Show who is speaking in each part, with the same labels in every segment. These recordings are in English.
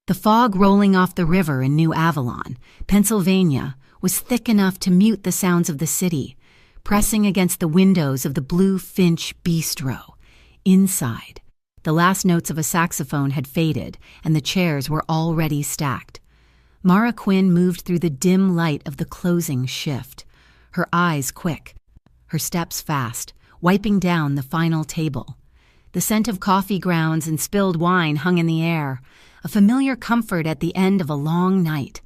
Speaker 1: The fog rolling off the river in New Avalon, Pennsylvania, was thick enough to mute the sounds of the city, pressing against the windows of the Blue Finch Bistro. Inside, the last notes of a saxophone had faded, and the chairs were already stacked. Mara Quinn moved through the dim light of the closing shift, her eyes quick, her steps fast, wiping down the final table. The scent of coffee grounds and spilled wine hung in the air, a familiar comfort at the end of a long night.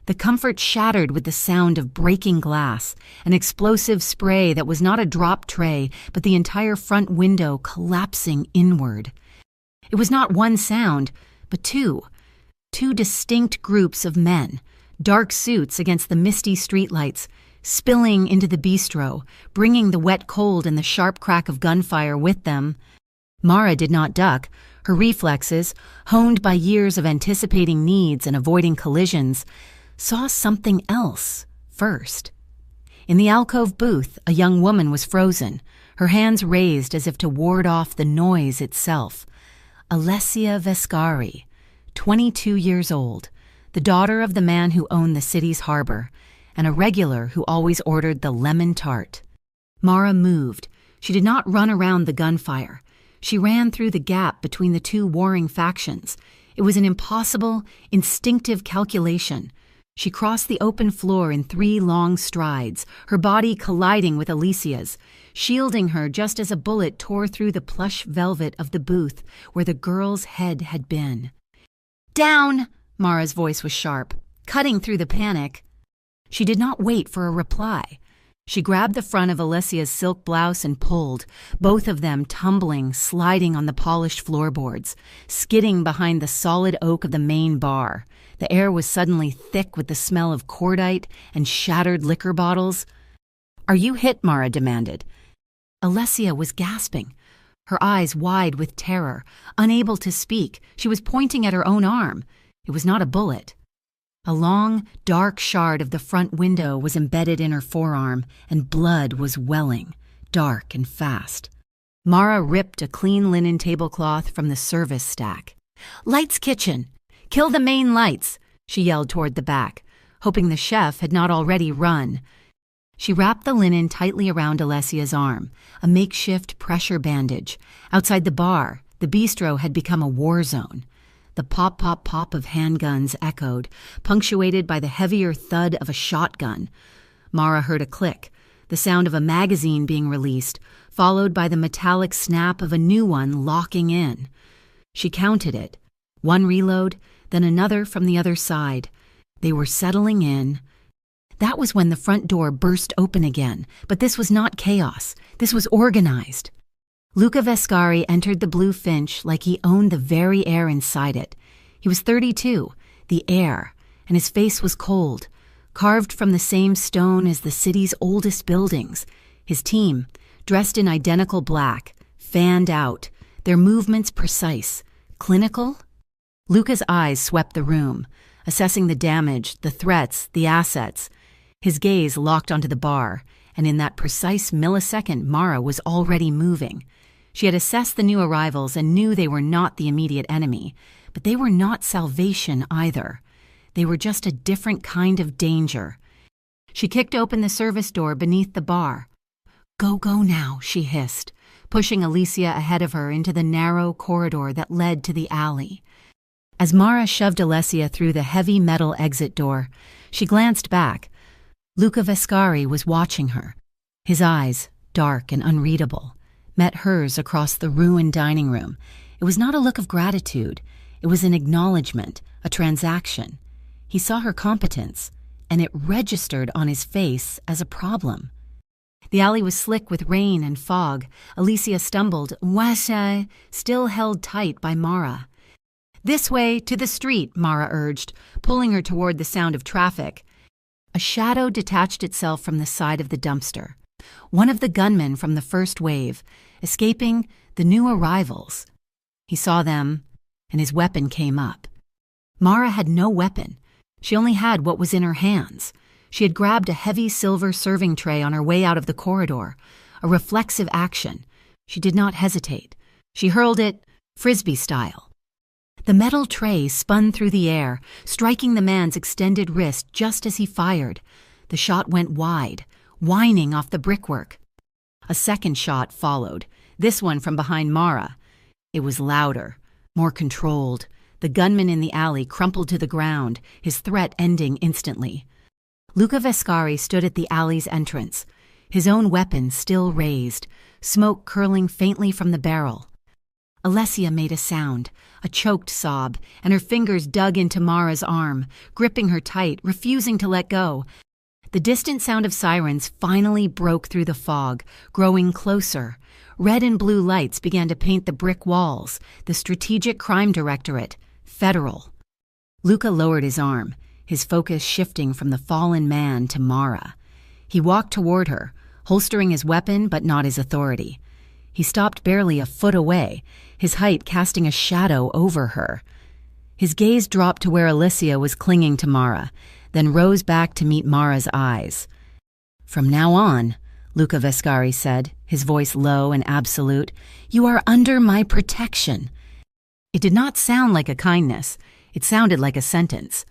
Speaker 1: The comfort shattered with the sound of breaking glass, an explosive spray that was not a drop tray, but the entire front window collapsing inward. It was not one sound, but two distinct groups of men, dark suits against the misty streetlights, spilling into the bistro, bringing the wet cold and the sharp crack of gunfire with them. Mara did not duck. Her reflexes, honed by years of anticipating needs and avoiding collisions, saw something else first. In the alcove booth, a young woman was frozen, her hands raised as if to ward off the noise itself. Alessia Vescari, 22 years old, the daughter of the man who owned the city's harbor, and a regular who always ordered the lemon tart. Mara moved. She did not run around the gunfire. She ran through the gap between the two warring factions. It was an impossible, instinctive calculation. She crossed the open floor in 3 long strides, her body colliding with Alicia's, shielding her just as a bullet tore through the plush velvet of the booth where the girl's head had been. "Down!" Mara's voice was sharp, cutting through the panic. She did not wait for a reply. She grabbed the front of Alessia's silk blouse and pulled, both of them tumbling, sliding on the polished floorboards, skidding behind the solid oak of the main bar. The air was suddenly thick with the smell of cordite and shattered liquor bottles. "Are you hit?" Mara demanded. Alessia was gasping, her eyes wide with terror, unable to speak. She was pointing at her own arm. It was not a bullet. A long, dark shard of the front window was embedded in her forearm, and blood was welling, dark and fast. Mara ripped a clean linen tablecloth from the service stack. "Lights kitchen! Kill the main lights!" she yelled toward the back, hoping the chef had not already run. She wrapped the linen tightly around Alessia's arm, a makeshift pressure bandage. Outside the bar, the bistro had become a war zone. The pop, pop, pop of handguns echoed, punctuated by the heavier thud of a shotgun. Mara heard a click, the sound of a magazine being released, followed by the metallic snap of a new one locking in. She counted it. 1 reload, then another from the other side. They were settling in. That was when the front door burst open again, but this was not chaos. This was organized. Luca Vescari entered the Blue Finch like he owned the very air inside it. He was 32, the air, and his face was cold, carved from the same stone as the city's oldest buildings. His team, dressed in identical black, fanned out, their movements precise, clinical. Luca's eyes swept the room, assessing the damage, the threats, the assets. His gaze locked onto the bar, and in that precise millisecond, Mara was already moving. She had assessed the new arrivals and knew they were not the immediate enemy, but they were not salvation either. They were just a different kind of danger. She kicked open the service door beneath the bar. "Go now," she hissed, pushing Alicia ahead of her into the narrow corridor that led to the alley. As Mara shoved Alessia through the heavy metal exit door, she glanced back. Luca Vescari was watching her. His eyes, dark and unreadable, met hers across the ruined dining room. It was not a look of gratitude. It was an acknowledgement, a transaction. He saw her competence, and it registered on his face as a problem. The alley was slick with rain and fog. Alicia stumbled, Wasai, still held tight by Mara. "This way, to the street," Mara urged, pulling her toward the sound of traffic. A shadow detached itself from the side of the dumpster. One of the gunmen from the first wave, escaping the new arrivals. He saw them, and his weapon came up. Mara had no weapon. She only had what was in her hands. She had grabbed a heavy silver serving tray on her way out of the corridor, a reflexive action. She did not hesitate. She hurled it, Frisbee style. The metal tray spun through the air, striking the man's extended wrist just as he fired. The shot went wide, whining off the brickwork. A second shot followed, this one from behind Mara. It was louder, more controlled. The gunman in the alley crumpled to the ground, his threat ending instantly. Luca Vescari stood at the alley's entrance, his own weapon still raised, smoke curling faintly from the barrel. Alessia made a sound, a choked sob, and her fingers dug into Mara's arm, gripping her tight, refusing to let go. The distant sound of sirens finally broke through the fog, growing closer. Red and blue lights began to paint the brick walls, the Strategic Crime Directorate, Federal. Luca lowered his arm, his focus shifting from the fallen man to Mara. He walked toward her, holstering his weapon but not his authority. He stopped barely a foot away, his height casting a shadow over her. His gaze dropped to where Alessia was clinging to Mara, then rose back to meet Mara's eyes. "From now on," Luca Vescari said, his voice low and absolute, "you are under my protection." It did not sound like a kindness. It sounded like a sentence.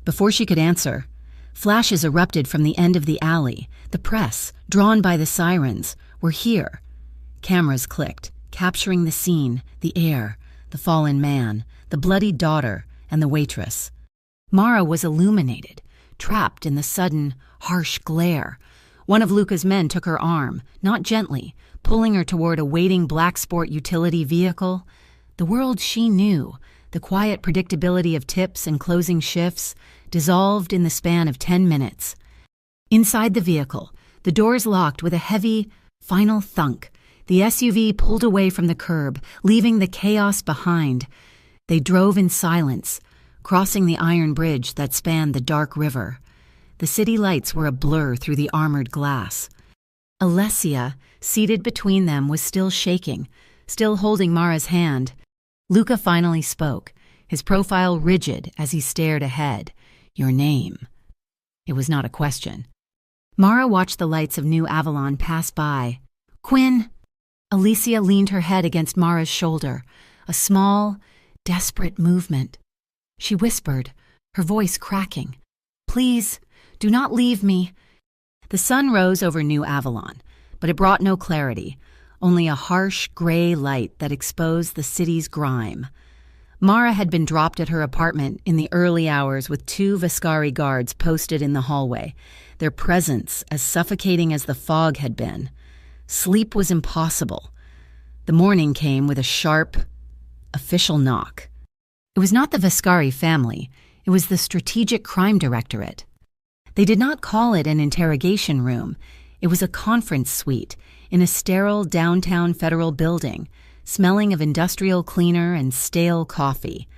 Speaker 1: Before she could answer, flashes erupted from the end of the alley. The press, drawn by the sirens, were here. Cameras clicked, capturing the scene, the air, the fallen man, the bloody daughter, and the waitress. Mara was illuminated, trapped in the sudden, harsh glare. One of Luca's men took her arm, not gently, pulling her toward a waiting black sport utility vehicle. The world she knew, the quiet predictability of tips and closing shifts, dissolved in the span of 10 minutes. Inside the vehicle, the doors locked with a heavy, final thunk. The SUV pulled away from the curb, leaving the chaos behind. They drove in silence, crossing the iron bridge that spanned the dark river. The city lights were a blur through the armored glass. Alessia, seated between them, was still shaking, still holding Mara's hand. Luca finally spoke, his profile rigid as he stared ahead. "Your name." It was not a question. Mara watched the lights of New Avalon pass by. "Quinn." Alicia leaned her head against Mara's shoulder, a small, desperate movement. She whispered, her voice cracking, "Please, do not leave me." The sun rose over New Avalon, but it brought no clarity, only a harsh gray light that exposed the city's grime. Mara had been dropped at her apartment in the early hours with 2 Vescari guards posted in the hallway, their presence as suffocating as the fog had been. Sleep was impossible. The morning came with a sharp, official knock. It was not the Vescari family, it was the Strategic Crime Directorate. They did not call it an interrogation room. It was a conference suite in a sterile downtown federal building, smelling of industrial cleaner and stale coffee.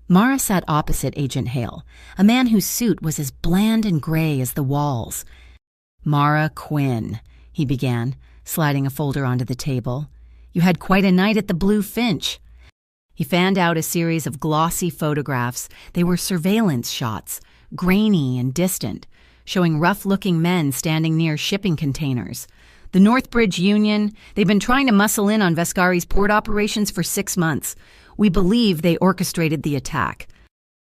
Speaker 1: Mara sat opposite Agent Hale, a man whose suit was as bland and gray as the walls. "Mara Quinn," he began, sliding a folder onto the table. "You had quite a night at the Blue Finch." He fanned out a series of glossy photographs. They were surveillance shots, grainy and distant, showing rough-looking men standing near shipping containers. The Northbridge Union, they've been trying to muscle in on Vescari's port operations for 6 months. We believe they orchestrated the attack.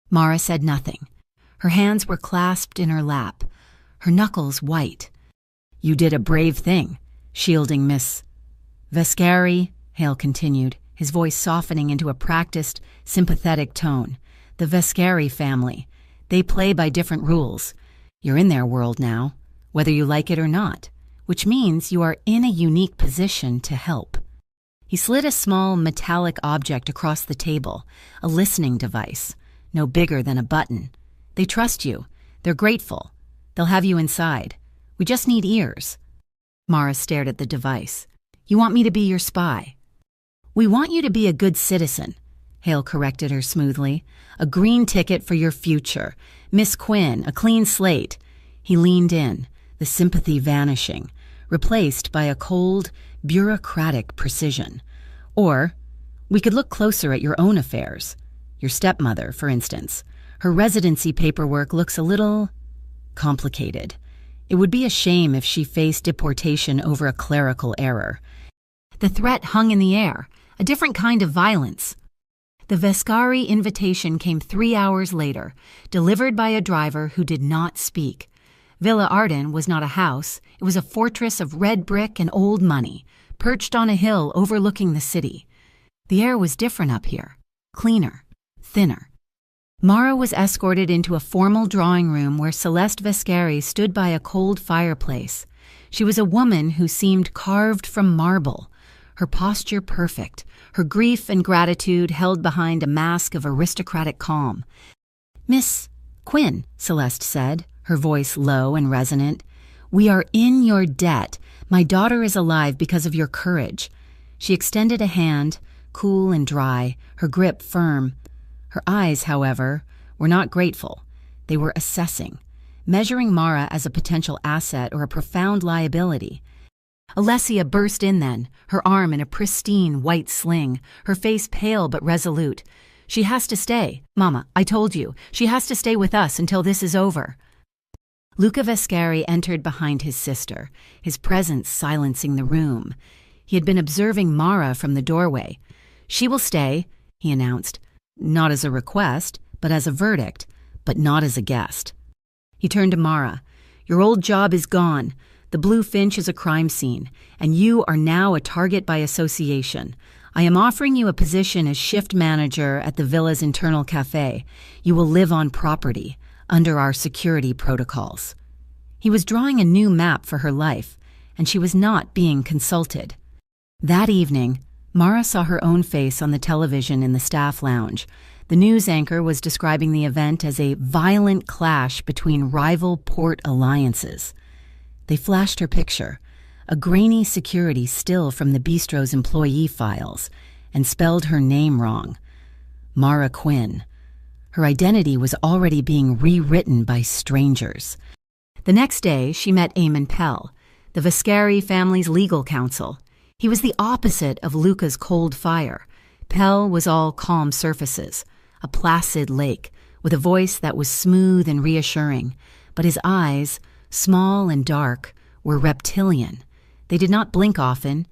Speaker 1: Mara said nothing. Her hands were clasped in her lap, her knuckles white. "You did a brave thing, shielding Miss Vescari," Hale continued, his voice softening into a practiced, sympathetic tone. "The Vescari family. They play by different rules. You're in their world now, whether you like it or not, which means you are in a unique position to help." He slid a small metallic object across the table, a listening device, no bigger than a button. "They trust you. They're grateful. They'll have you inside. We just need ears." Mara stared at the device. "You want me to be your spy?" "We want you to be a good citizen," Hale corrected her smoothly. "A green ticket for your future. Miss Quinn, a clean slate." He leaned in, the sympathy vanishing, replaced by a cold, bureaucratic precision. "Or, we could look closer at your own affairs. Your stepmother, for instance. Her residency paperwork looks a little complicated. It would be a shame if she faced deportation over a clerical error." The threat hung in the air, a different kind of violence. The Vescari invitation came 3 hours later, delivered by a driver who did not speak. Villa Arden was not a house. It was a fortress of red brick and old money, perched on a hill overlooking the city. The air was different up here, cleaner, thinner. Mara was escorted into a formal drawing room where Celeste Vescari stood by a cold fireplace. She was a woman who seemed carved from marble, her posture perfect, her grief and gratitude held behind a mask of aristocratic calm. "Miss Quinn," Celeste said, her voice low and resonant, "we are in your debt. My daughter is alive because of your courage." She extended a hand, cool and dry, her grip firm. Her eyes, however, were not grateful. They were assessing, measuring Mara as a potential asset or a profound liability. Alessia burst in then, her arm in a pristine white sling, her face pale but resolute. "She has to stay. Mama, I told you. She has to stay with us until this is over." Luca Vescari entered behind his sister, his presence silencing the room. He had been observing Mara from the doorway. "She will stay," he announced, not as a request, but as a verdict, but not as a guest. He turned to Mara. "Your old job is gone. The Blue Finch is a crime scene, and you are now a target by association. I am offering you a position as shift manager at the villa's internal cafe. You will live on property, under our security protocols." He was drawing a new map for her life, and she was not being consulted. That evening, Mara saw her own face on the television in the staff lounge. The news anchor was describing the event as a violent clash between rival port alliances. They flashed her picture, a grainy security still from the bistro's employee files, and spelled her name wrong. Mara Quinn. Her identity was already being rewritten by strangers. The next day, she met Eamon Pell, the Vescari family's legal counsel. He was the opposite of Luca's cold fire. Pell was all calm surfaces, a placid lake, with a voice that was smooth and reassuring, but his eyes, small and dark, were reptilian. They did not blink often.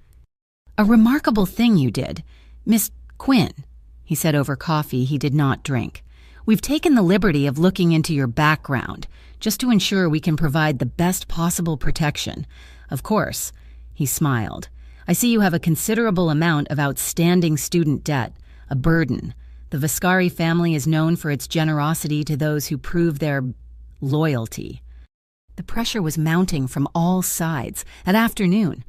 Speaker 1: "A remarkable thing you did, Miss Quinn," he said over coffee he did not drink. "We've taken the liberty of looking into your background, just to ensure we can provide the best possible protection. Of course," he smiled, "I see you have a considerable amount of outstanding student debt, a burden. The Vescari family is known for its generosity to those who prove their loyalty." The pressure was mounting from all sides. At afternoon,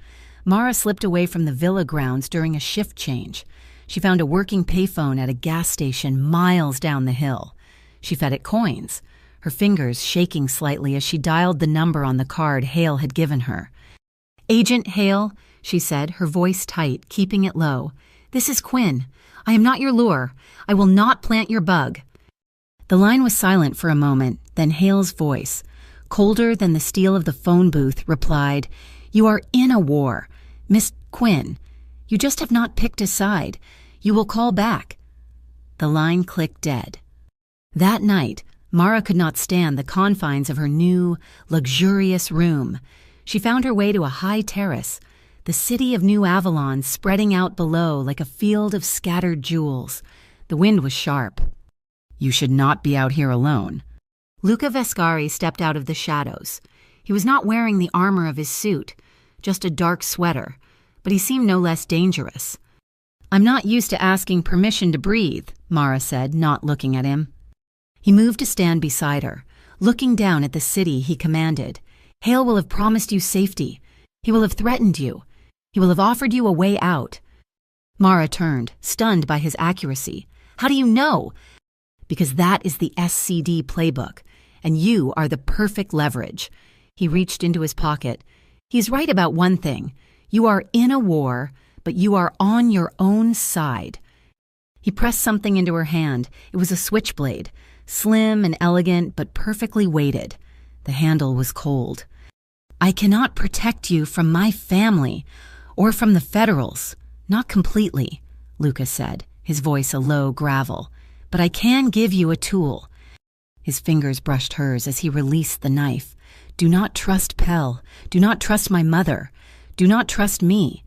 Speaker 1: Mara slipped away from the villa grounds during a shift change. She found a working payphone at a gas station miles down the hill. She fed it coins, her fingers shaking slightly as she dialed the number on the card Hale had given her. "Agent Hale," she said, her voice tight, keeping it low. "This is Quinn. I am not your lure. I will not plant your bug." The line was silent for a moment, then Hale's voice, colder than the steel of the phone booth, replied, "You are in a war, Miss Quinn. You just have not picked a side. You will call back." The line clicked dead. That night, Mara could not stand the confines of her new, luxurious room. She found her way to a high terrace, the city of New Avalon spreading out below like a field of scattered jewels. The wind was sharp. "You should not be out here alone." Luca Vescari stepped out of the shadows. He was not wearing the armor of his suit, just a dark sweater, but he seemed no less dangerous. "I'm not used to asking permission to breathe," Mara said, not looking at him. He moved to stand beside her, looking down at the city he commanded. "Hale will have promised you safety. He will have threatened you. He will have offered you a way out." Mara turned, stunned by his accuracy. "How do you know?" "Because that is the SCD playbook, and you are the perfect leverage." He reached into his pocket. "He's right about one thing. You are in a war, but you are on your own side." He pressed something into her hand. It was a switchblade, slim and elegant, but perfectly weighted. The handle was cold. "I cannot protect you from my family, or from the Federals. Not completely," Luca said, his voice a low gravel. "But I can give you a tool." His fingers brushed hers as he released the knife. "Do not trust Pell. Do not trust my mother. Do not trust me."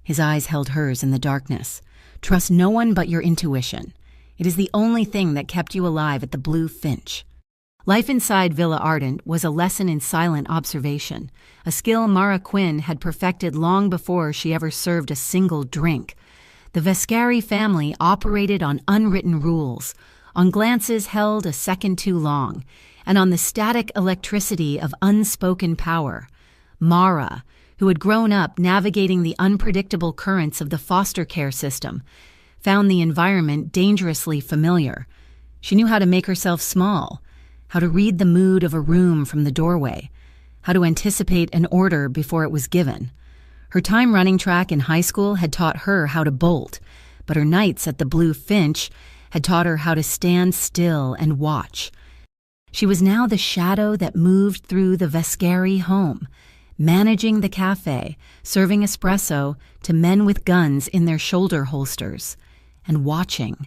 Speaker 1: His eyes held hers in the darkness. "Trust no one but your intuition." It is the only thing that kept you alive at the Blue Finch. Life inside Villa Ardent was a lesson in silent observation, a skill Mara Quinn had perfected long before she ever served a single drink. The Vescari family operated on unwritten rules, on glances held a second too long, and on the static electricity of unspoken power. Mara, who had grown up navigating the unpredictable currents of the foster care system, found the environment dangerously familiar. She knew how to make herself small, how to read the mood of a room from the doorway, how to anticipate an order before it was given. Her time running track in high school had taught her how to bolt, but her nights at the Blue Finch had taught her how to stand still and watch. She was now the shadow that moved through the Vescari home, managing the cafe, serving espresso to men with guns in their shoulder holsters, and watching.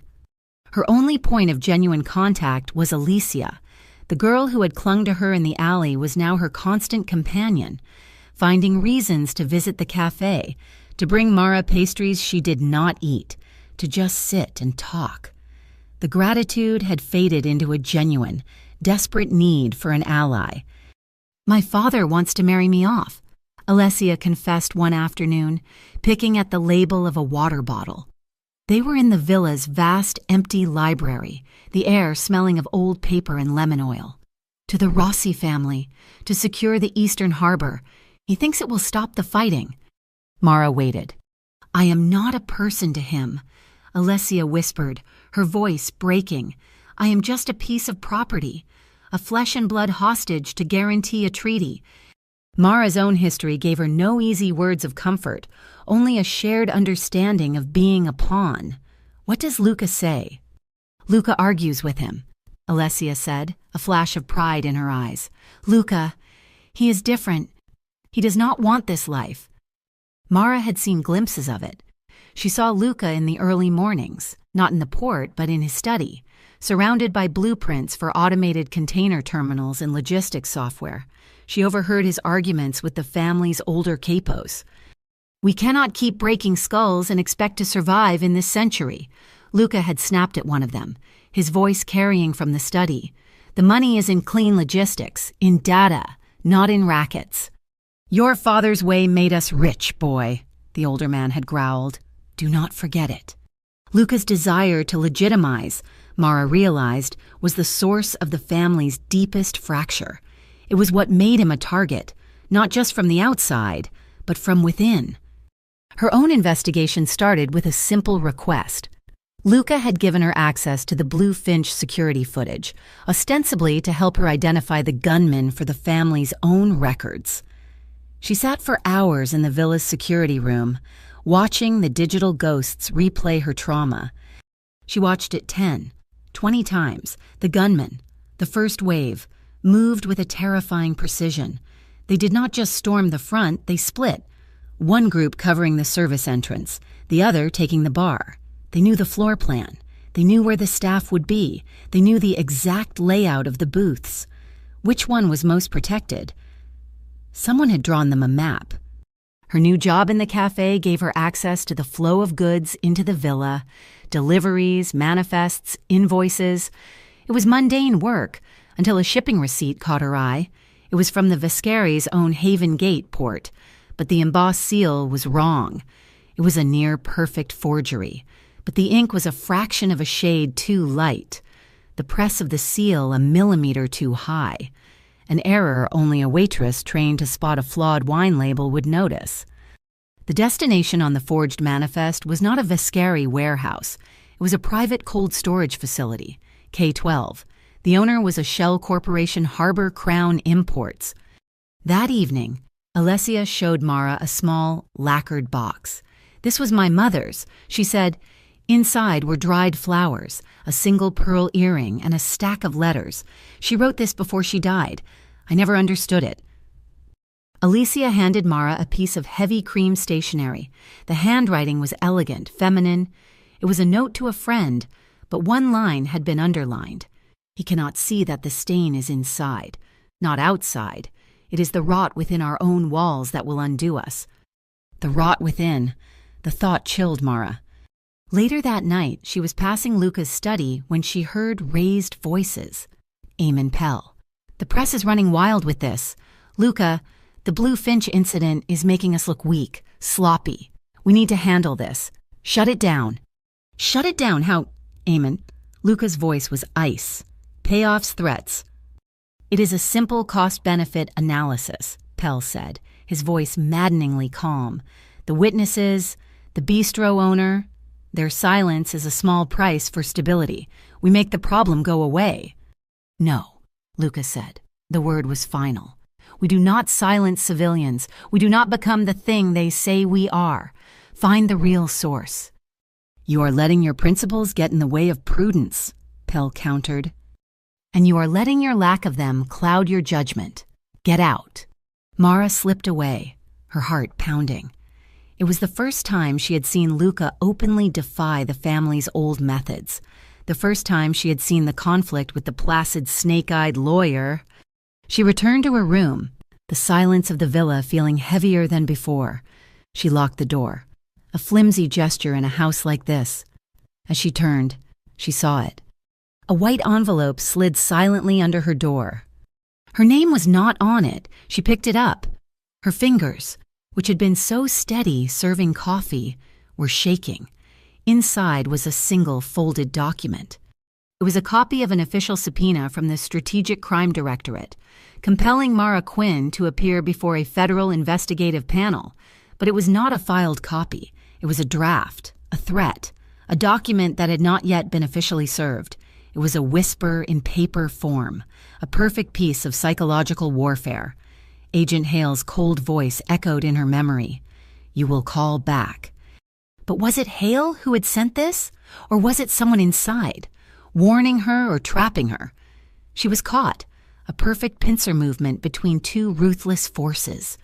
Speaker 1: Her only point of genuine contact was Alicia. The girl who had clung to her in the alley was now her constant companion, finding reasons to visit the cafe, to bring Mara pastries she did not eat, to just sit and talk. The gratitude had faded into a genuine, desperate need for an ally. "My father wants to marry me off," Alessia confessed one afternoon, picking at the label of a water bottle. They were in the villa's vast, empty library, the air smelling of old paper and lemon oil. "To the Rossi family, to secure the Eastern Harbor. He thinks it will stop the fighting." Mara waited. "I am not a person to him," Alessia whispered, her voice breaking. "I am just a piece of property, a flesh-and-blood hostage to guarantee a treaty." Mara's own history gave her no easy words of comfort, only a shared understanding of being a pawn. "What does Luca say?" "Luca argues with him," Alessia said, a flash of pride in her eyes. "Luca, he is different. He does not want this life." Mara had seen glimpses of it. She saw Luca in the early mornings, not in the port but in his study, surrounded by blueprints for automated container terminals and logistics software. She overheard his arguments with the family's older capos. "We cannot keep breaking skulls and expect to survive in this century," Luca had snapped at one of them, his voice carrying from the study. "The money is in clean logistics, in data, not in rackets." "Your father's way made us rich, boy," the older man had growled. "Do not forget it." Luca's desire to legitimize, Mara realized, was the source of the family's deepest fracture. It was what made him a target, not just from the outside, but from within. Her own investigation started with a simple request. Luca had given her access to the Blue Finch security footage, ostensibly to help her identify the gunman for the family's own records. She sat for hours in the villa's security room, watching the digital ghosts replay her trauma. She watched it 10, 20 times. The gunman, the first wave, moved with a terrifying precision. They did not just storm the front, they split. One group covering the service entrance, the other taking the bar. They knew the floor plan. They knew where the staff would be. They knew the exact layout of the booths. Which one was most protected? Someone had drawn them a map. Her new job in the cafe gave her access to the flow of goods into the villa, deliveries, manifests, invoices. It was mundane work, until a shipping receipt caught her eye. It was from the Vescari's own Haven Gate port, but the embossed seal was wrong. It was a near-perfect forgery, but the ink was a fraction of a shade too light, the press of the seal a millimeter too high, an error only a waitress trained to spot a flawed wine label would notice. The destination on the forged manifest was not a Vescari warehouse. It was a private cold storage facility, K-12. The owner was a shell corporation, Harbor Crown Imports. That evening, Alessia showed Mara a small, lacquered box. "This was my mother's," she said. Inside were dried flowers, a single pearl earring, and a stack of letters. "She wrote this before she died. I never understood it." Alicia handed Mara a piece of heavy cream stationery. The handwriting was elegant, feminine. It was a note to a friend, but one line had been underlined. "He cannot see that the stain is inside, not outside. It is the rot within our own walls that will undo us." The rot within. The thought chilled Mara. Later that night, she was passing Luca's study when she heard raised voices. Eamon Pell. "The press is running wild with this. Luca, the Blue Finch incident is making us look weak, sloppy. We need to handle this. Shut it down." "Shut it down? How, Eamon?" Luca's voice was ice. "Payoffs, threats." "It is a simple cost-benefit analysis," Pell said, his voice maddeningly calm. "The witnesses, the bistro owner, their silence is a small price for stability. We make the problem go away." "No," Luca said. The word was final. "We do not silence civilians. We do not become the thing they say we are. Find the real source." "You are letting your principles get in the way of prudence," Pell countered. "And you are letting your lack of them cloud your judgment. Get out." Mara slipped away, her heart pounding. It was the first time she had seen Luca openly defy the family's old methods. The first time she had seen the conflict with the placid, snake-eyed lawyer. She returned to her room, the silence of the villa feeling heavier than before. She locked the door, a flimsy gesture in a house like this. As she turned, she saw it. A white envelope slid silently under her door. Her name was not on it. She picked it up. Her fingers, which had been so steady serving coffee, were shaking. Inside was a single folded document. It was a copy of an official subpoena from the Strategic Crime Directorate, compelling Mara Quinn to appear before a federal investigative panel. But it was not a filed copy. It was a draft, a threat, a document that had not yet been officially served. It was a whisper in paper form, a perfect piece of psychological warfare. Agent Hale's cold voice echoed in her memory. "You will call back." But was it Hale who had sent this? Or was it someone inside, warning her or trapping her? She was caught, a perfect pincer movement between two ruthless forces.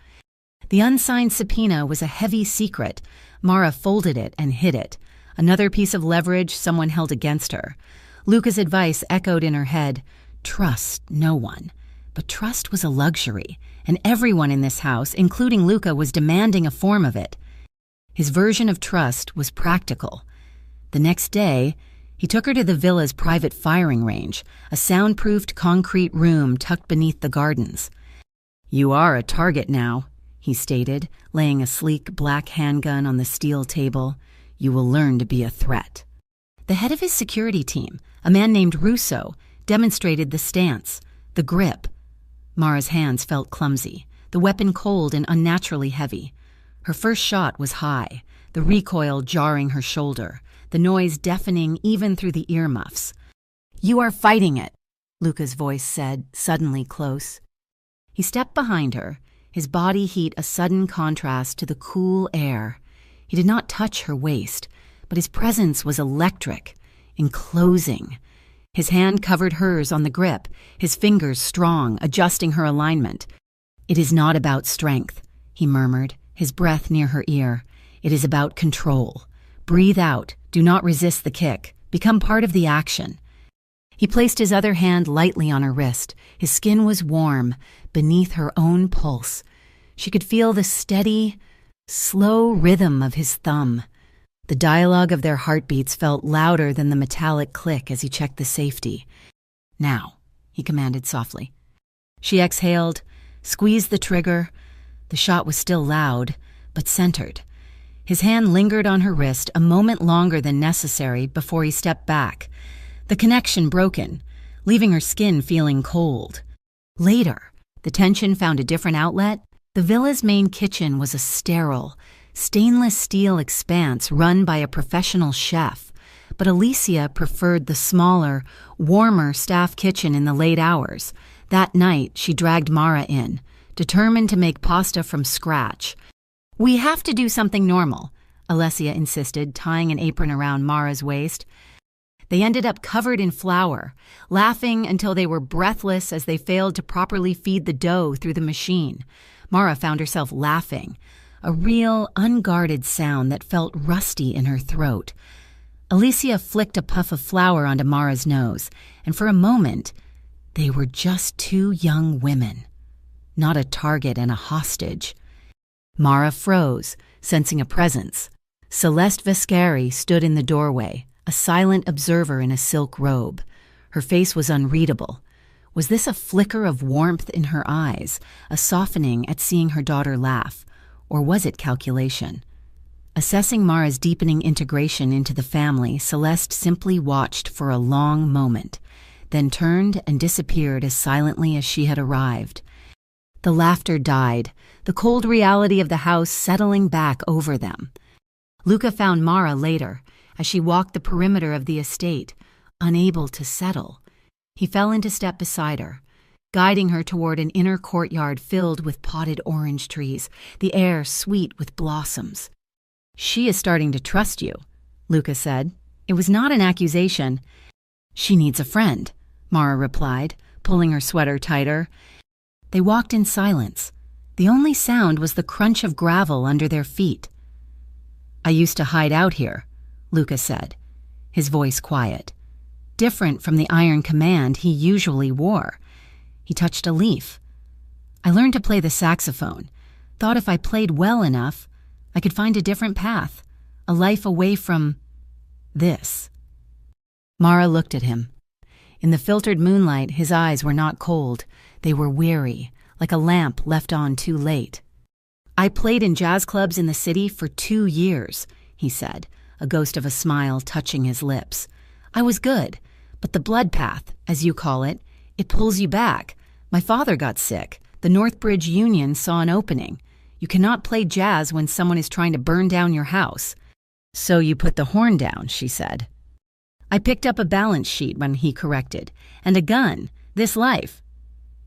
Speaker 1: The unsigned subpoena was a heavy secret. Mara folded it and hid it, another piece of leverage someone held against her. Luca's advice echoed in her head, trust no one. But trust was a luxury, and everyone in this house, including Luca, was demanding a form of it. His version of trust was practical. The next day, he took her to the villa's private firing range, a soundproofed concrete room tucked beneath the gardens. "You are a target now," he stated, laying a sleek black handgun on the steel table. "You will learn to be a threat." The head of his security team, a man named Russo, demonstrated the stance, the grip. Mara's hands felt clumsy, the weapon cold and unnaturally heavy. Her first shot was high, the recoil jarring her shoulder, the noise deafening even through the earmuffs. "You are fighting it," Luca's voice said, suddenly close. He stepped behind her, his body heat a sudden contrast to the cool air. He did not touch her waist, but his presence was electric, enclosing. His hand covered hers on the grip, his fingers strong, adjusting her alignment. "It is not about strength," he murmured, his breath near her ear. "It is about control. Breathe out. Do not resist the kick. Become part of the action." He placed his other hand lightly on her wrist. His skin was warm, beneath her own pulse. She could feel the steady, slow rhythm of his thumb. The dialogue of their heartbeats felt louder than the metallic click as he checked the safety. "Now," he commanded softly. She exhaled, squeezed the trigger. The shot was still loud, but centered. His hand lingered on her wrist a moment longer than necessary before he stepped back, the connection broken, leaving her skin feeling cold. Later, the tension found a different outlet. The villa's main kitchen was a sterile, stainless steel expanse run by a professional chef, but Alicia preferred the smaller, warmer staff kitchen in the late hours. That night, she dragged Mara in, determined to make pasta from scratch. "We have to do something normal," Alessia insisted, tying an apron around Mara's waist. They ended up covered in flour, laughing until they were breathless as they failed to properly feed the dough through the machine. Mara found herself laughing, a real, unguarded sound that felt rusty in her throat. Alicia flicked a puff of flour onto Mara's nose, and for a moment, they were just two young women, not a target and a hostage. Mara froze, sensing a presence, Celeste Vescari stood in the doorway, a silent observer in a silk robe. Her face was unreadable. Was this a flicker of warmth in her eyes, a softening at seeing her daughter laugh, or was it calculation? Assessing Mara's deepening integration into the family, Celeste simply watched for a long moment, then turned and disappeared as silently as she had arrived. The laughter died, the cold reality of the house settling back over them. Luca found Mara later, as she walked the perimeter of the estate, unable to settle. He fell into step beside her, guiding her toward an inner courtyard filled with potted orange trees, the air sweet with blossoms. "She is starting to trust you," Luca said. It was not an accusation. "She needs a friend," Mara replied, pulling her sweater tighter. They walked in silence. The only sound was the crunch of gravel under their feet. "I used to hide out here," Luca said, his voice quiet, different from the iron command he usually wore. He touched a leaf. "I learned to play the saxophone. Thought if I played well enough, I could find a different path, a life away from this." Mara looked at him. In the filtered moonlight, his eyes were not cold. They were weary, like a lamp left on too late. "I played in jazz clubs in the city for 2 years, he said, a ghost of a smile touching his lips. "I was good, but the blood path, as you call it, it pulls you back. My father got sick. The Northbridge Union saw an opening. You cannot play jazz when someone is trying to burn down your house." "So you put the horn down," she said. "I picked up a balance sheet," when he corrected, "and a gun, this life.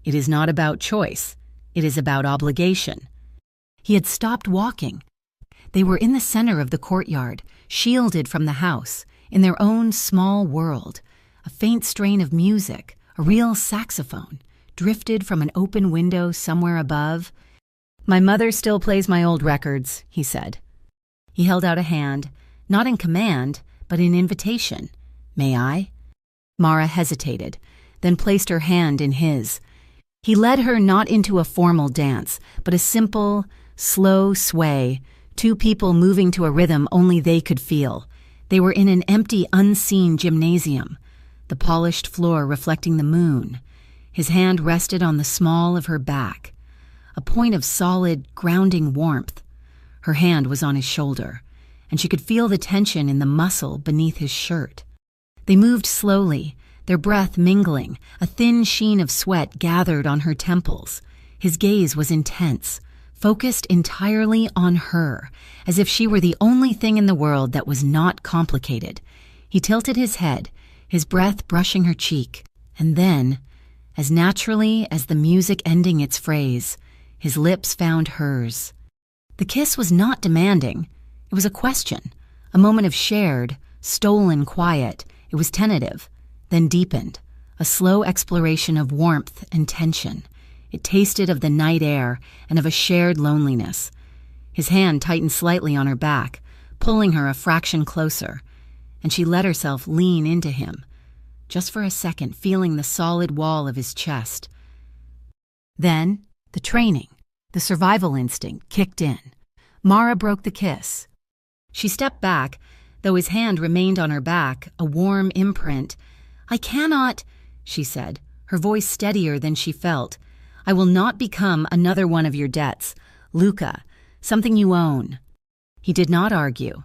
Speaker 1: It is not about choice. It is about obligation." He had stopped walking. They were in the center of the courtyard, shielded from the house, in their own small world. A faint strain of music, a real saxophone, drifted from an open window somewhere above. "My mother still plays my old records," he said. He held out a hand, not in command, but in invitation. "May I?" Mara hesitated, then placed her hand in his. He led her not into a formal dance, but a simple, slow sway, two people moving to a rhythm only they could feel. They were in an empty, unseen gymnasium, the polished floor reflecting the moon. His hand rested on the small of her back, a point of solid, grounding warmth. Her hand was on his shoulder, and she could feel the tension in the muscle beneath his shirt. They moved slowly, their breath mingling, a thin sheen of sweat gathered on her temples. His gaze was intense, focused entirely on her, as if she were the only thing in the world that was not complicated. He tilted his head, his breath brushing her cheek, and then, as naturally as the music ending its phrase, his lips found hers. The kiss was not demanding. It was a question, a moment of shared, stolen quiet. It was tentative, then deepened, a slow exploration of warmth and tension. It tasted of the night air and of a shared loneliness. His hand tightened slightly on her back, pulling her a fraction closer, and she let herself lean into him, just for a second feeling the solid wall of his chest. Then, the training, the survival instinct kicked in. Mara broke the kiss. She stepped back, though his hand remained on her back, a warm imprint. "I cannot," she said, her voice steadier than she felt. "I will not become another one of your debts. Luca, something you own." He did not argue.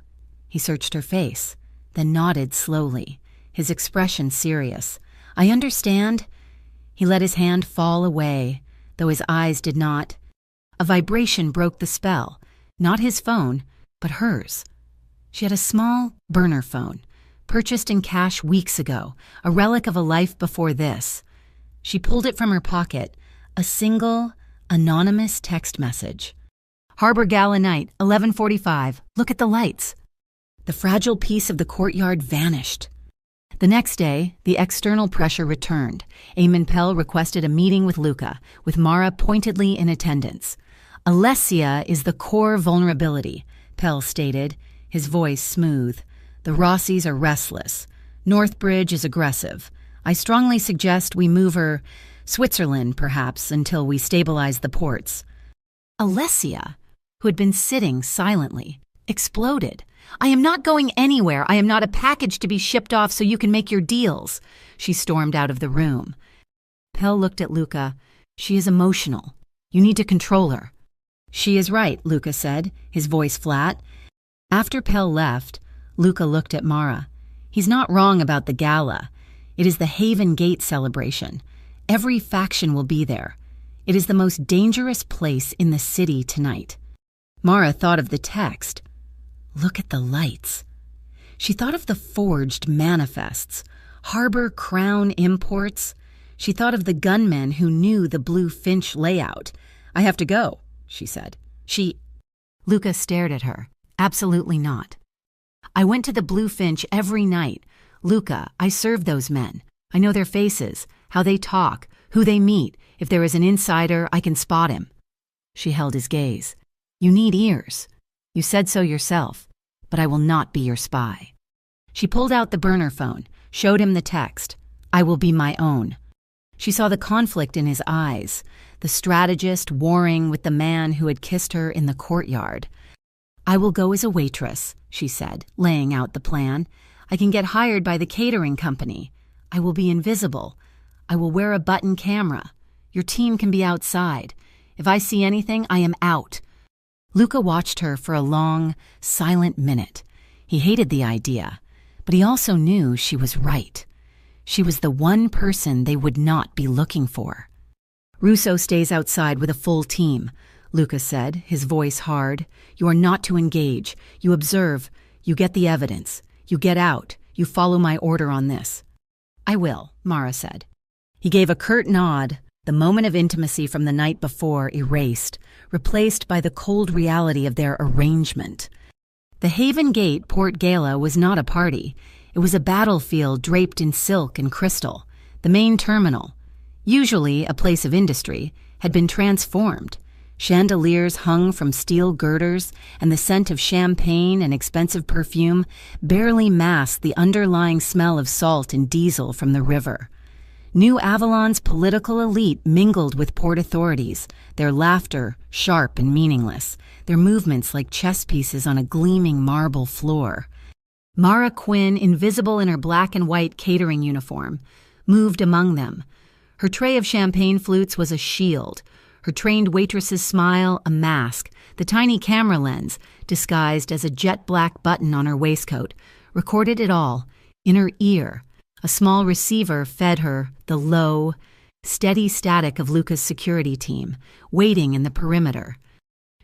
Speaker 1: He searched her face, then nodded slowly, his expression serious. "I understand." He let his hand fall away, though his eyes did not. A vibration broke the spell, not his phone, but hers. She had a small burner phone, purchased in cash weeks ago, a relic of a life before this. She pulled it from her pocket, a single, anonymous text message. "Harbor Gala night, 11:45. Look at the lights." The fragile piece of the courtyard vanished. The next day, the external pressure returned. Eamon Pell requested a meeting with Luca, with Mara pointedly in attendance. "Alessia is the core vulnerability," Pell stated, his voice smooth. "The Rossies are restless. Northbridge is aggressive. I strongly suggest we move her Switzerland, perhaps, until we stabilize the ports." Alessia, who had been sitting silently, exploded. "I am not going anywhere. I am not a package to be shipped off so you can make your deals." She stormed out of the room. Pell looked at Luca. "She is emotional. You need to control her." "She is right," Luca said, his voice flat. After Pell left, Luca looked at Mara. "He's not wrong about the gala. It is the Haven Gate celebration. Every faction will be there. It is the most dangerous place in the city tonight." Mara thought of the text. Look at the lights. She thought of the forged manifests, Harbor Crown imports. She thought of the gunmen who knew the Blue Finch layout. "I have to go," she said. Luca stared at her. "Absolutely not." "I went to the Blue Finch every night. Luca, I served those men. I know their faces, how they talk, who they meet. If there is an insider, I can spot him." She held his gaze. "You need ears. You said so yourself, but I will not be your spy." She pulled out the burner phone, showed him the text. "I will be my own." She saw the conflict in his eyes, the strategist warring with the man who had kissed her in the courtyard. "I will go as a waitress," she said, laying out the plan. "I can get hired by the catering company. I will be invisible. I will wear a button camera. Your team can be outside. If I see anything, I am out." Luca watched her for a long, silent minute. He hated the idea, but he also knew she was right. She was the one person they would not be looking for. "Russo stays outside with a full team," Luca said, his voice hard. "You are not to engage. You observe. You get the evidence. You get out. You follow my order on this." "I will," Mara said. He gave a curt nod, the moment of intimacy from the night before erased, replaced by the cold reality of their arrangement. The Haven Gate Port Gala was not a party. It was a battlefield draped in silk and crystal. The main terminal, usually a place of industry, had been transformed. Chandeliers hung from steel girders, and the scent of champagne and expensive perfume barely masked the underlying smell of salt and diesel from the river. New Avalon's political elite mingled with port authorities, their laughter sharp and meaningless, their movements like chess pieces on a gleaming marble floor. Mara Quinn, invisible in her black and white catering uniform, moved among them. Her tray of champagne flutes was a shield, her trained waitress's smile a mask, the tiny camera lens, disguised as a jet-black button on her waistcoat, recorded it all. In her ear, a small receiver fed her the low, steady static of Luca's security team, waiting in the perimeter.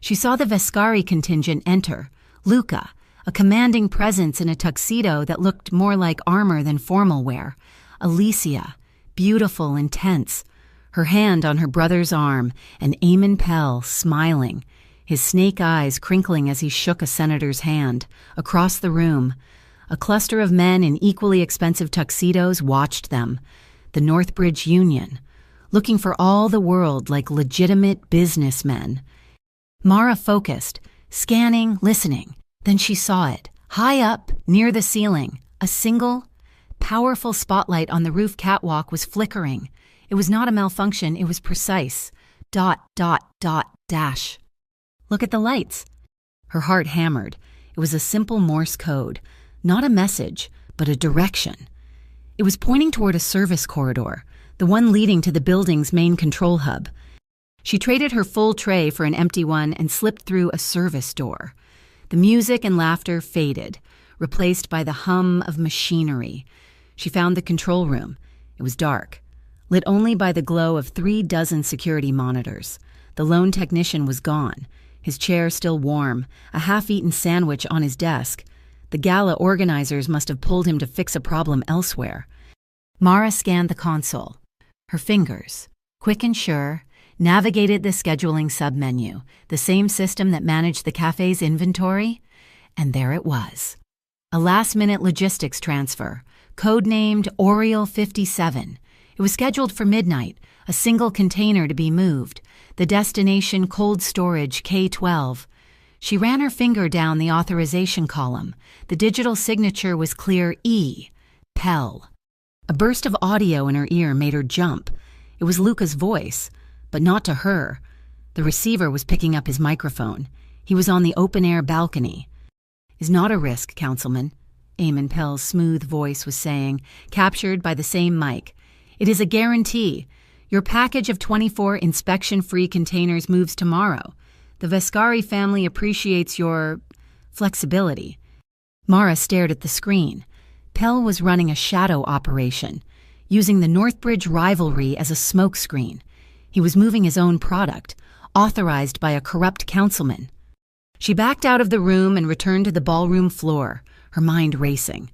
Speaker 1: She saw the Vescari contingent enter. Luca, a commanding presence in a tuxedo that looked more like armor than formal wear. Alicia, beautiful and tense, her hand on her brother's arm, and Eamon Pell smiling, his snake eyes crinkling as he shook a senator's hand. Across the room, a cluster of men in equally expensive tuxedos watched them. The Northbridge Union, looking for all the world like legitimate businessmen. Mara focused, scanning, listening. Then she saw it, high up, near the ceiling. A single, powerful spotlight on the roof catwalk was flickering. It was not a malfunction, it was precise. Dot, dot, dot, dash. "Look at the lights." Her heart hammered. It was a simple Morse code, not a message, but a direction. It was pointing toward a service corridor, the one leading to the building's main control hub. She traded her full tray for an empty one and slipped through a service door. The music and laughter faded, replaced by the hum of machinery. She found the control room. It was dark, lit only by the glow of 3 dozen security monitors. The lone technician was gone, his chair still warm, a half-eaten sandwich on his desk. The gala organizers must have pulled him to fix a problem elsewhere. Mara scanned the console. Her fingers, quick and sure, navigated the scheduling submenu, the same system that managed the cafe's inventory, and there it was. A last-minute logistics transfer, codenamed Oriole 57. It was scheduled for midnight, a single container to be moved, the destination cold storage K-12. She ran her finger down the authorization column. The digital signature was clear E, Pell. A burst of audio in her ear made her jump. It was Luca's voice, but not to her. The receiver was picking up his microphone. He was on the open-air balcony. is not a risk, Councilman," Eamon Pell's smooth voice was saying, captured by the same mic. "It is a guarantee. Your package of 24 inspection-free containers moves tomorrow. The Vescari family appreciates your flexibility." Mara stared at the screen. Pell was running a shadow operation, using the Northbridge rivalry as a smokescreen. He was moving his own product, authorized by a corrupt councilman. She backed out of the room and returned to the ballroom floor, her mind racing.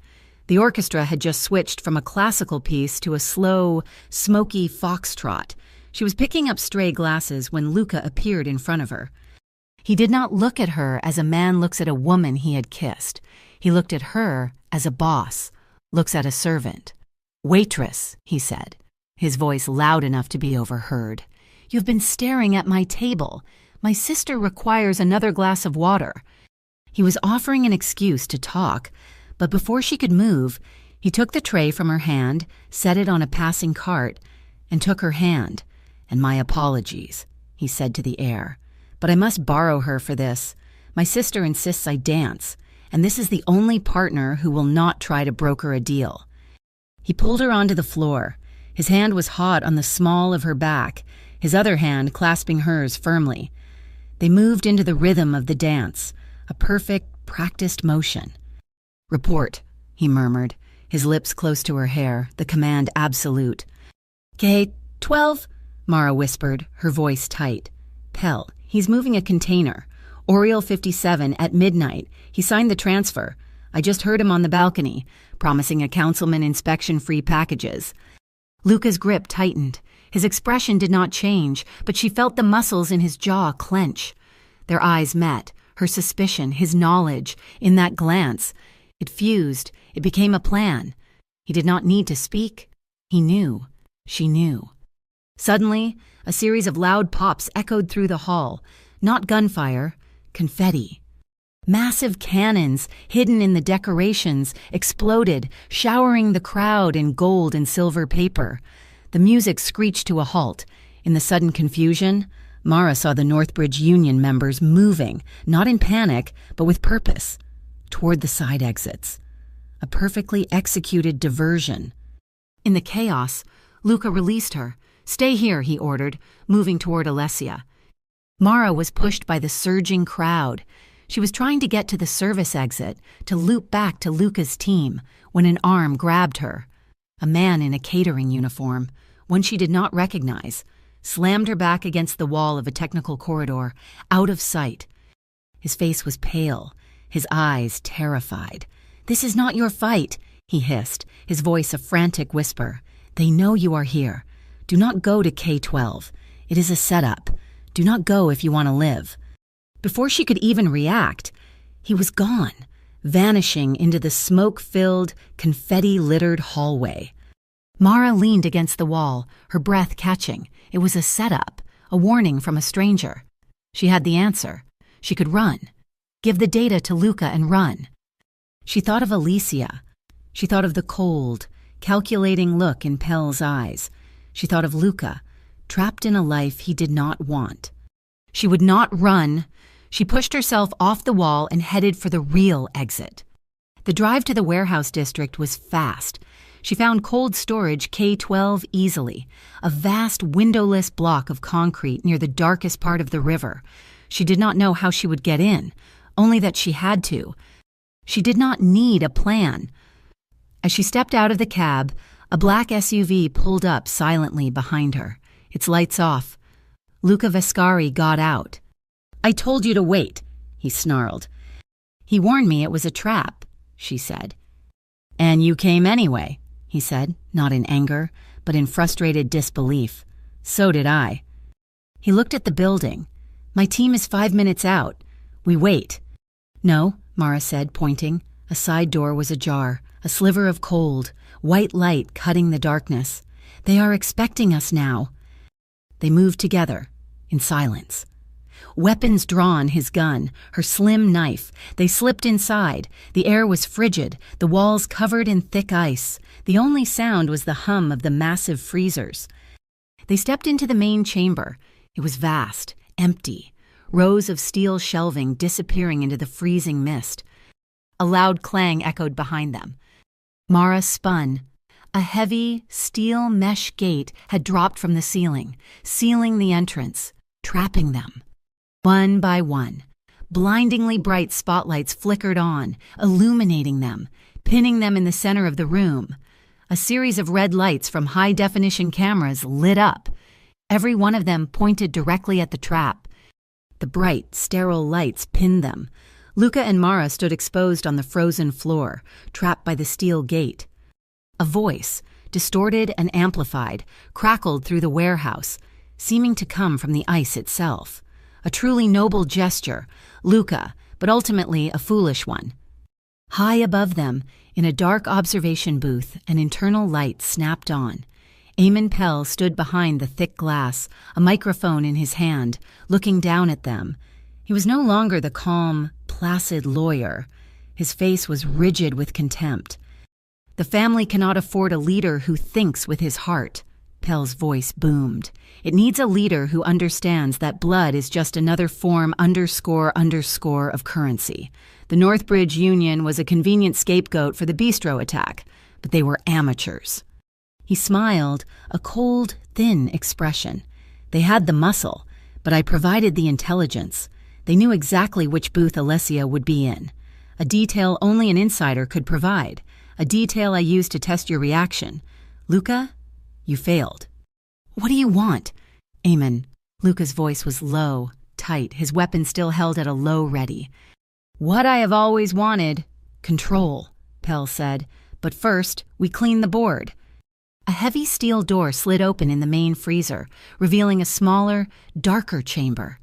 Speaker 1: The orchestra had just switched from a classical piece to a slow, smoky foxtrot. She was picking up stray glasses when Luca appeared in front of her. He did not look at her as a man looks at a woman he had kissed. He looked at her as a boss looks at a servant. "Waitress," he said, his voice loud enough to be overheard. "You've been staring at my table. My sister requires another glass of water." He was offering an excuse to talk, but before she could move, he took the tray from her hand, set it on a passing cart, and took her hand. "And my apologies," he said to the air. "But I must borrow her for this. My sister insists I dance, and this is the only partner who will not try to broker a deal." He pulled her onto the floor. His hand was hot on the small of her back, his other hand clasping hers firmly. They moved into the rhythm of the dance, a perfect, practiced motion. "Report," he murmured, his lips close to her hair, the command absolute. "K-12," Mara whispered, her voice tight. "Pell, he's moving a container. Oriole 57 at midnight. He signed the transfer. I just heard him on the balcony, promising a councilman inspection-free packages." Luca's grip tightened. His expression did not change, but she felt the muscles in his jaw clench. Their eyes met, her suspicion, his knowledge, in that glance. It fused. It became a plan. He did not need to speak. He knew. She knew. Suddenly, a series of loud pops echoed through the hall. Not gunfire, confetti. Massive cannons, hidden in the decorations, exploded, showering the crowd in gold and silver paper. The music screeched to a halt. In the sudden confusion, Mara saw the Northbridge Union members moving, not in panic, but with purpose, toward the side exits. A perfectly executed diversion. In the chaos, Luca released her. "Stay here," he ordered, moving toward Alessia. Mara was pushed by the surging crowd. She was trying to get to the service exit, to loop back to Luca's team, when an arm grabbed her. A man in a catering uniform, one she did not recognize, slammed her back against the wall of a technical corridor, out of sight. His face was pale, his eyes terrified. "This is not your fight," he hissed, his voice a frantic whisper. "They know you are here. Do not go to K-12. It is a setup. Do not go if you want to live." Before she could even react, he was gone, vanishing into the smoke-filled, confetti-littered hallway. Mara leaned against the wall, her breath catching. It was a setup, a warning from a stranger. She had the answer. She could run. Give the data to Luca and run. She thought of Alicia. She thought of the cold, calculating look in Pell's eyes. She thought of Luca, trapped in a life he did not want. She would not run. She pushed herself off the wall and headed for the real exit. The drive to the warehouse district was fast. She found cold storage K-12 easily, a vast windowless block of concrete near the darkest part of the river. She did not know how she would get in, only that she had to. She did not need a plan. As she stepped out of the cab, a black SUV pulled up silently behind her, its lights off. Luca Vescari got out. "I told you to wait," he snarled. "He warned me it was a trap," she said. "And you came anyway," he said, not in anger, but in frustrated disbelief. "So did I." He looked at the building. "My team is 5 minutes out. We wait." "No," Mara said, pointing. A side door was ajar, a sliver of cold, white light cutting the darkness. "They are expecting us now." They moved together, in silence. Weapons drawn, his gun, her slim knife. They slipped inside. The air was frigid, the walls covered in thick ice. The only sound was the hum of the massive freezers. They stepped into the main chamber. It was vast, empty, rows of steel shelving disappearing into the freezing mist. A loud clang echoed behind them. Mara spun. A heavy, steel mesh gate had dropped from the ceiling, sealing the entrance, trapping them. One by one, blindingly bright spotlights flickered on, illuminating them, pinning them in the center of the room. A series of red lights from high-definition cameras lit up. Every one of them pointed directly at the trap. The bright, sterile lights pinned them. Luca and Mara stood exposed on the frozen floor, trapped by the steel gate. A voice, distorted and amplified, crackled through the warehouse, seeming to come from the ice itself. A truly noble gesture, Luca, but ultimately a foolish one. High above them, in a dark observation booth, an internal light snapped on. Eamon Pell stood behind the thick glass, a microphone in his hand, looking down at them. He was no longer the calm, placid lawyer. His face was rigid with contempt. "The family cannot afford a leader who thinks with his heart," Pell's voice boomed. "It needs a leader who understands that blood is just another form __ of currency. The Northbridge Union was a convenient scapegoat for the bistro attack, but they were amateurs." He smiled, a cold, thin expression. "They had the muscle, but I provided the intelligence. They knew exactly which booth Alessia would be in. A detail only an insider could provide. A detail I used to test your reaction. Luca, you failed." "What do you want?" Eamon. Luca's voice was low, tight, his weapon still held at a low ready. "What I have always wanted. Control," Pell said. "But first, we clean the board." A heavy steel door slid open in the main freezer, revealing a smaller, darker chamber.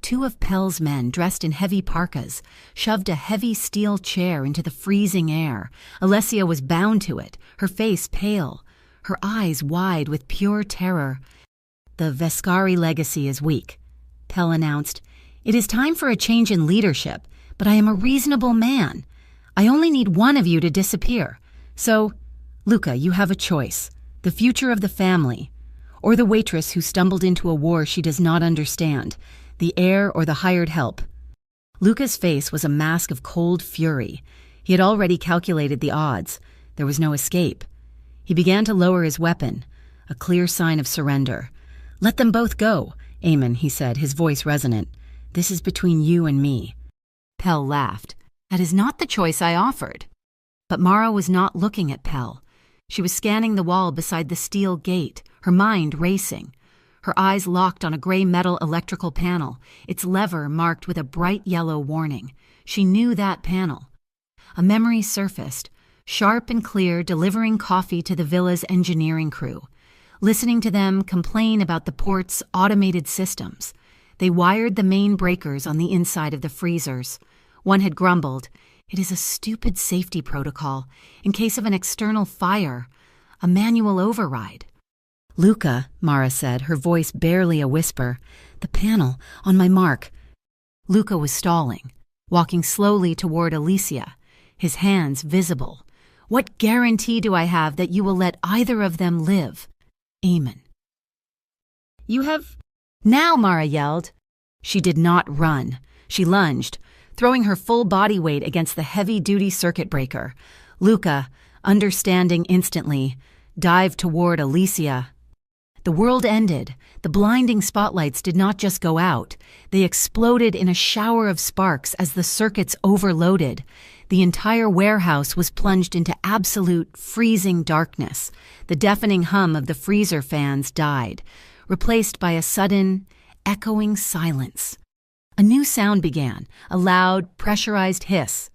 Speaker 1: Two of Pell's men, dressed in heavy parkas, shoved a heavy steel chair into the freezing air. Alessia was bound to it, her face pale, her eyes wide with pure terror. "The Vescari legacy is weak," Pell announced. "It is time for a change in leadership, but I am a reasonable man. I only need one of you to disappear. So, Luca, you have a choice. The future of the family, or the waitress who stumbled into a war she does not understand, the heir or the hired help." Luca's face was a mask of cold fury. He had already calculated the odds. There was no escape. He began to lower his weapon, a clear sign of surrender. "Let them both go, Eamon," he said, his voice resonant. "This is between you and me." Pell laughed. "That is not the choice I offered." But Mara was not looking at Pell. She was scanning the wall beside the steel gate, her mind racing. Her eyes locked on a gray metal electrical panel, its lever marked with a bright yellow warning. She knew that panel. A memory surfaced, sharp and clear, delivering coffee to the villa's engineering crew. Listening to them complain about the port's automated systems. They wired the main breakers on the inside of the freezers. One had grumbled, "It is a stupid safety protocol, in case of an external fire, a manual override." "Luca," Mara said, her voice barely a whisper, "the panel, on my mark." Luca was stalling, walking slowly toward Alicia, his hands visible. "What guarantee do I have that you will let either of them live?" Eamon. "You have—" "Now!" Mara yelled. She did not run. She lunged, throwing her full body weight against the heavy-duty circuit breaker. Luca, understanding instantly, dived toward Alicia. The world ended. The blinding spotlights did not just go out. They exploded in a shower of sparks as the circuits overloaded. The entire warehouse was plunged into absolute, freezing darkness. The deafening hum of the freezer fans died, replaced by a sudden, echoing silence. A new sound began, a loud, pressurized hiss.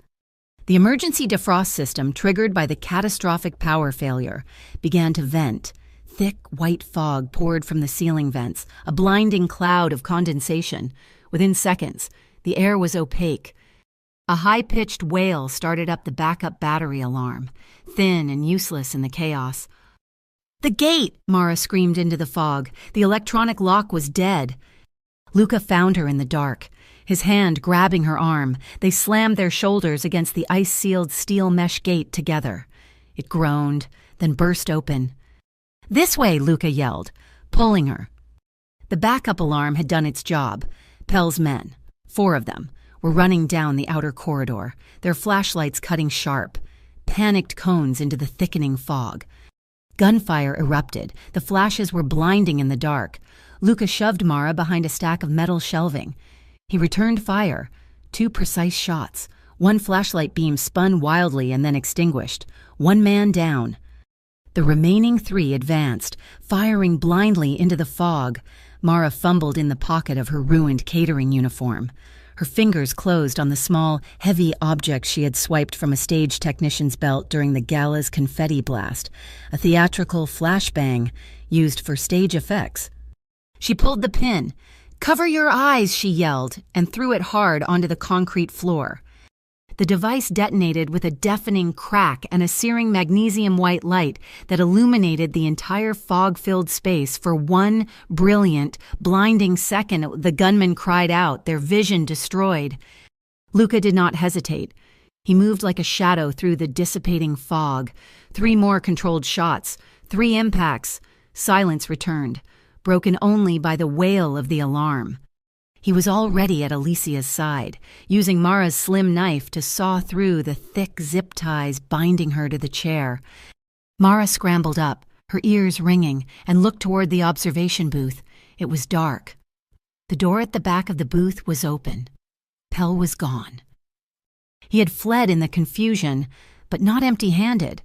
Speaker 1: The emergency defrost system, triggered by the catastrophic power failure, began to vent. Thick, white fog poured from the ceiling vents, a blinding cloud of condensation. Within seconds, the air was opaque. A high-pitched wail started up the backup battery alarm, thin and useless in the chaos. "The gate!" Mara screamed into the fog. The electronic lock was dead. Luca found her in the dark, his hand grabbing her arm. They slammed their shoulders against the ice-sealed steel mesh gate together. It groaned, then burst open. "This way!" Luca yelled, pulling her. The backup alarm had done its job. Pell's men, 4 of them, were running down the outer corridor, their flashlights cutting sharp, panicked cones into the thickening fog. Gunfire erupted. The flashes were blinding in the dark. Luca shoved Mara behind a stack of metal shelving. He returned fire. 2 precise shots. One flashlight beam spun wildly and then extinguished. 1 man down. The remaining 3 advanced, firing blindly into the fog. Mara fumbled in the pocket of her ruined catering uniform. Her fingers closed on the small, heavy object she had swiped from a stage technician's belt during the gala's confetti blast, a theatrical flashbang used for stage effects. She pulled the pin. "Cover your eyes," she yelled, and threw it hard onto the concrete floor. The device detonated with a deafening crack and a searing magnesium-white light that illuminated the entire fog-filled space for 1 brilliant, blinding second. The gunmen cried out, their vision destroyed. Luca did not hesitate. He moved like a shadow through the dissipating fog. 3 more controlled shots, 3 impacts. Silence returned, broken only by the wail of the alarm. He was already at Alicia's side, using Mara's slim knife to saw through the thick zip ties binding her to the chair. Mara scrambled up, her ears ringing, and looked toward the observation booth. It was dark. The door at the back of the booth was open. Pell was gone. He had fled in the confusion, but not empty-handed.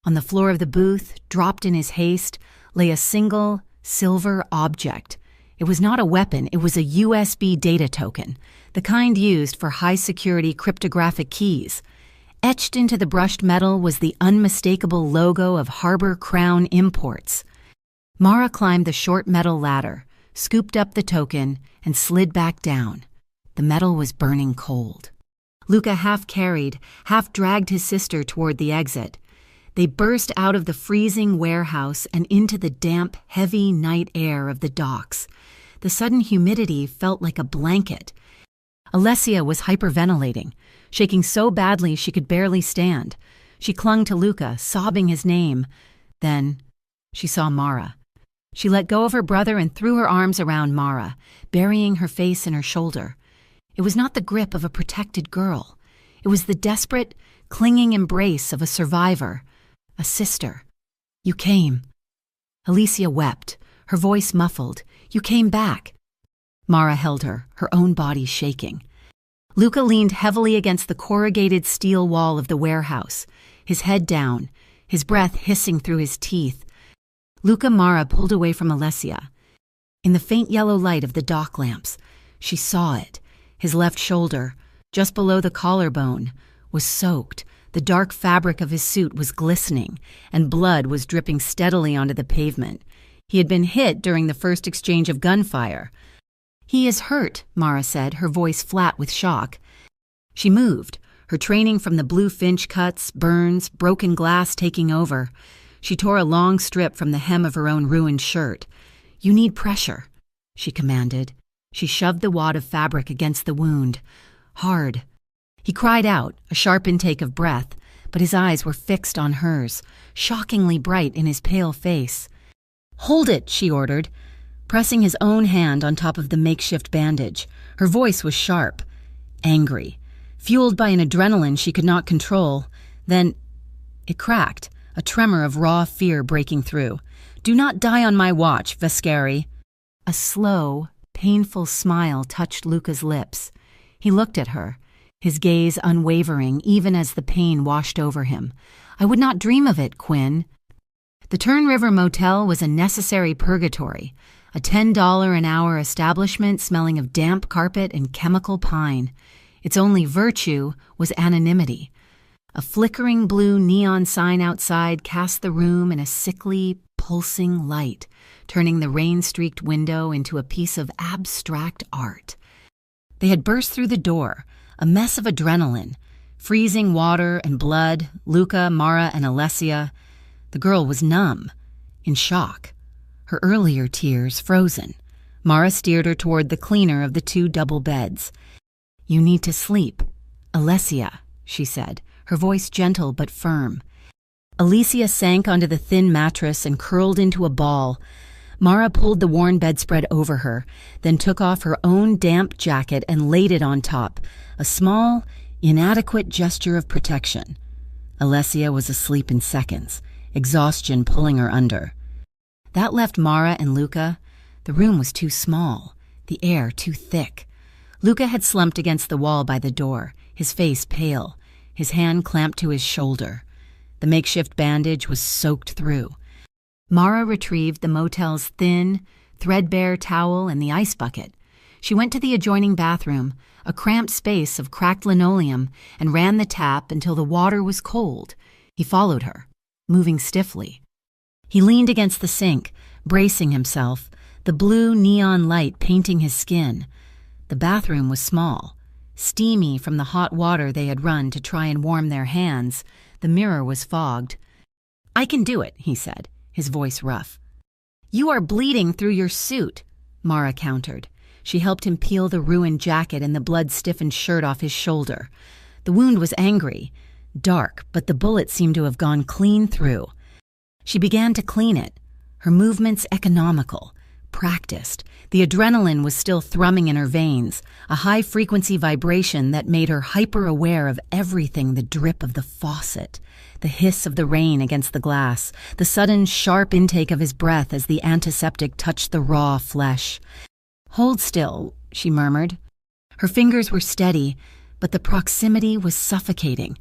Speaker 1: On the floor of the booth, dropped in his haste, lay a single, silver object. It was not a weapon, it was a USB data token, the kind used for high-security cryptographic keys. Etched into the brushed metal was the unmistakable logo of Harbor Crown Imports. Mara climbed the short metal ladder, scooped up the token, and slid back down. The metal was burning cold. Luca half carried, half dragged his sister toward the exit. They burst out of the freezing warehouse and into the damp, heavy night air of the docks. The sudden humidity felt like a blanket. Alessia was hyperventilating, shaking so badly she could barely stand. She clung to Luca, sobbing his name. Then she saw Mara. She let go of her brother and threw her arms around Mara, burying her face in her shoulder. It was not the grip of a protected girl. It was the desperate, clinging embrace of a survivor, a sister. "You came." Alicia wept, her voice muffled. "You came back." Mara held her, her own body shaking. Luca leaned heavily against the corrugated steel wall of the warehouse, his head down, his breath hissing through his teeth. Mara pulled away from Alessia. In the faint yellow light of the dock lamps, she saw it. His left shoulder, just below the collarbone, was soaked. The dark fabric of his suit was glistening, and blood was dripping steadily onto the pavement. He had been hit during the first exchange of gunfire. "He is hurt," Mara said, her voice flat with shock. She moved, her training from the blue finch cuts, burns, broken glass taking over. She tore a long strip from the hem of her own ruined shirt. "You need pressure," she commanded. She shoved the wad of fabric against the wound. Hard. He cried out, a sharp intake of breath, but his eyes were fixed on hers, shockingly bright in his pale face. "Hold it," she ordered, pressing his own hand on top of the makeshift bandage. Her voice was sharp, angry, fueled by an adrenaline she could not control. Then it cracked, a tremor of raw fear breaking through. "Do not die on my watch, Vascari." A slow, painful smile touched Luca's lips. He looked at her, his gaze unwavering even as the pain washed over him. "I would not dream of it, Quinn." The Turn River Motel was a necessary purgatory, a $10 an hour establishment smelling of damp carpet and chemical pine. Its only virtue was anonymity. A flickering blue neon sign outside cast the room in a sickly, pulsing light, turning the rain-streaked window into a piece of abstract art. They had burst through the door, a mess of adrenaline, freezing water and blood, Luca, Mara, and Alessia. The girl was numb, in shock, her earlier tears frozen. Mara steered her toward the cleaner of the 2 double beds. "You need to sleep, Alessia," she said, her voice gentle but firm. Alicia sank onto the thin mattress and curled into a ball. Mara pulled the worn bedspread over her, then took off her own damp jacket and laid it on top, a small, inadequate gesture of protection. Alessia was asleep in seconds, exhaustion pulling her under. That left Mara and Luca. The room was too small, the air too thick. Luca had slumped against the wall by the door, his face pale, his hand clamped to his shoulder. The makeshift bandage was soaked through. Mara retrieved the motel's thin, threadbare towel and the ice bucket. She went to the adjoining bathroom, a cramped space of cracked linoleum, and ran the tap until the water was cold. He followed her, moving stiffly. He leaned against the sink, bracing himself, the blue neon light painting his skin. The bathroom was small, steamy from the hot water they had run to try and warm their hands. The mirror was fogged. "I can do it," he said, his voice rough. "You are bleeding through your suit," Mara countered. She helped him peel the ruined jacket and the blood-stiffened shirt off his shoulder. The wound was angry, dark, but the bullet seemed to have gone clean through. She began to clean it, her movements economical, practiced. The adrenaline was still thrumming in her veins, a high-frequency vibration that made her hyper-aware of everything: the drip of the faucet, the hiss of the rain against the glass, the sudden, sharp intake of his breath as the antiseptic touched the raw flesh. "Hold still," she murmured. Her fingers were steady, but the proximity was suffocating.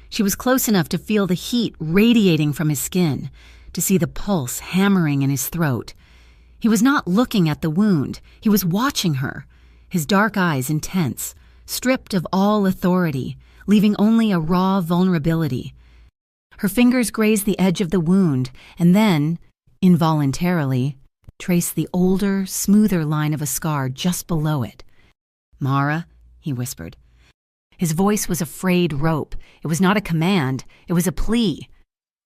Speaker 1: She was close enough to feel the heat radiating from his skin, to see the pulse hammering in his throat. He was not looking at the wound. He was watching her, his dark eyes intense, stripped of all authority, leaving only a raw vulnerability. Her fingers grazed the edge of the wound, and then, involuntarily, traced the older, smoother line of a scar just below it. "Mara," he whispered. His voice was a frayed rope. It was not a command. It was a plea.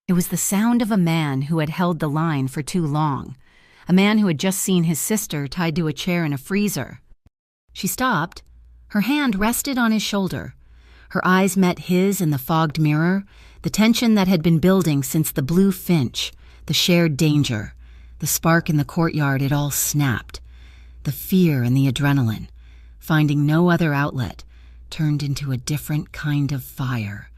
Speaker 1: It was the sound of a man who had held the line for too long, a man who had just seen his sister tied to a chair in a freezer. She stopped. Her hand rested on his shoulder. Her eyes met his in the fogged mirror, the tension that had been building since the blue finch, the shared danger. The spark in the courtyard, it all snapped. The fear and the adrenaline, finding no other outlet, turned into a different kind of fire.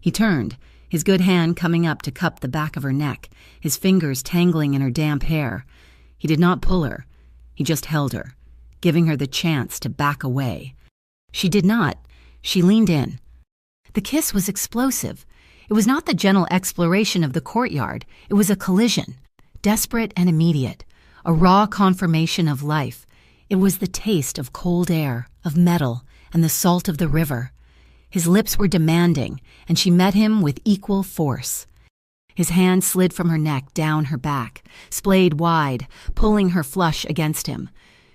Speaker 1: He turned, his good hand coming up to cup the back of her neck, his fingers tangling in her damp hair. He did not pull her. He just held her, giving her the chance to back away. She did not. She leaned in. The kiss was explosive. It was not the gentle exploration of the courtyard. It was a collision. Desperate and immediate, a raw confirmation of life. It was the taste of cold air, of metal, and the salt of the river. His lips were demanding, and she met him with equal force. His hand slid from her neck down her back, splayed wide, pulling her flush against him.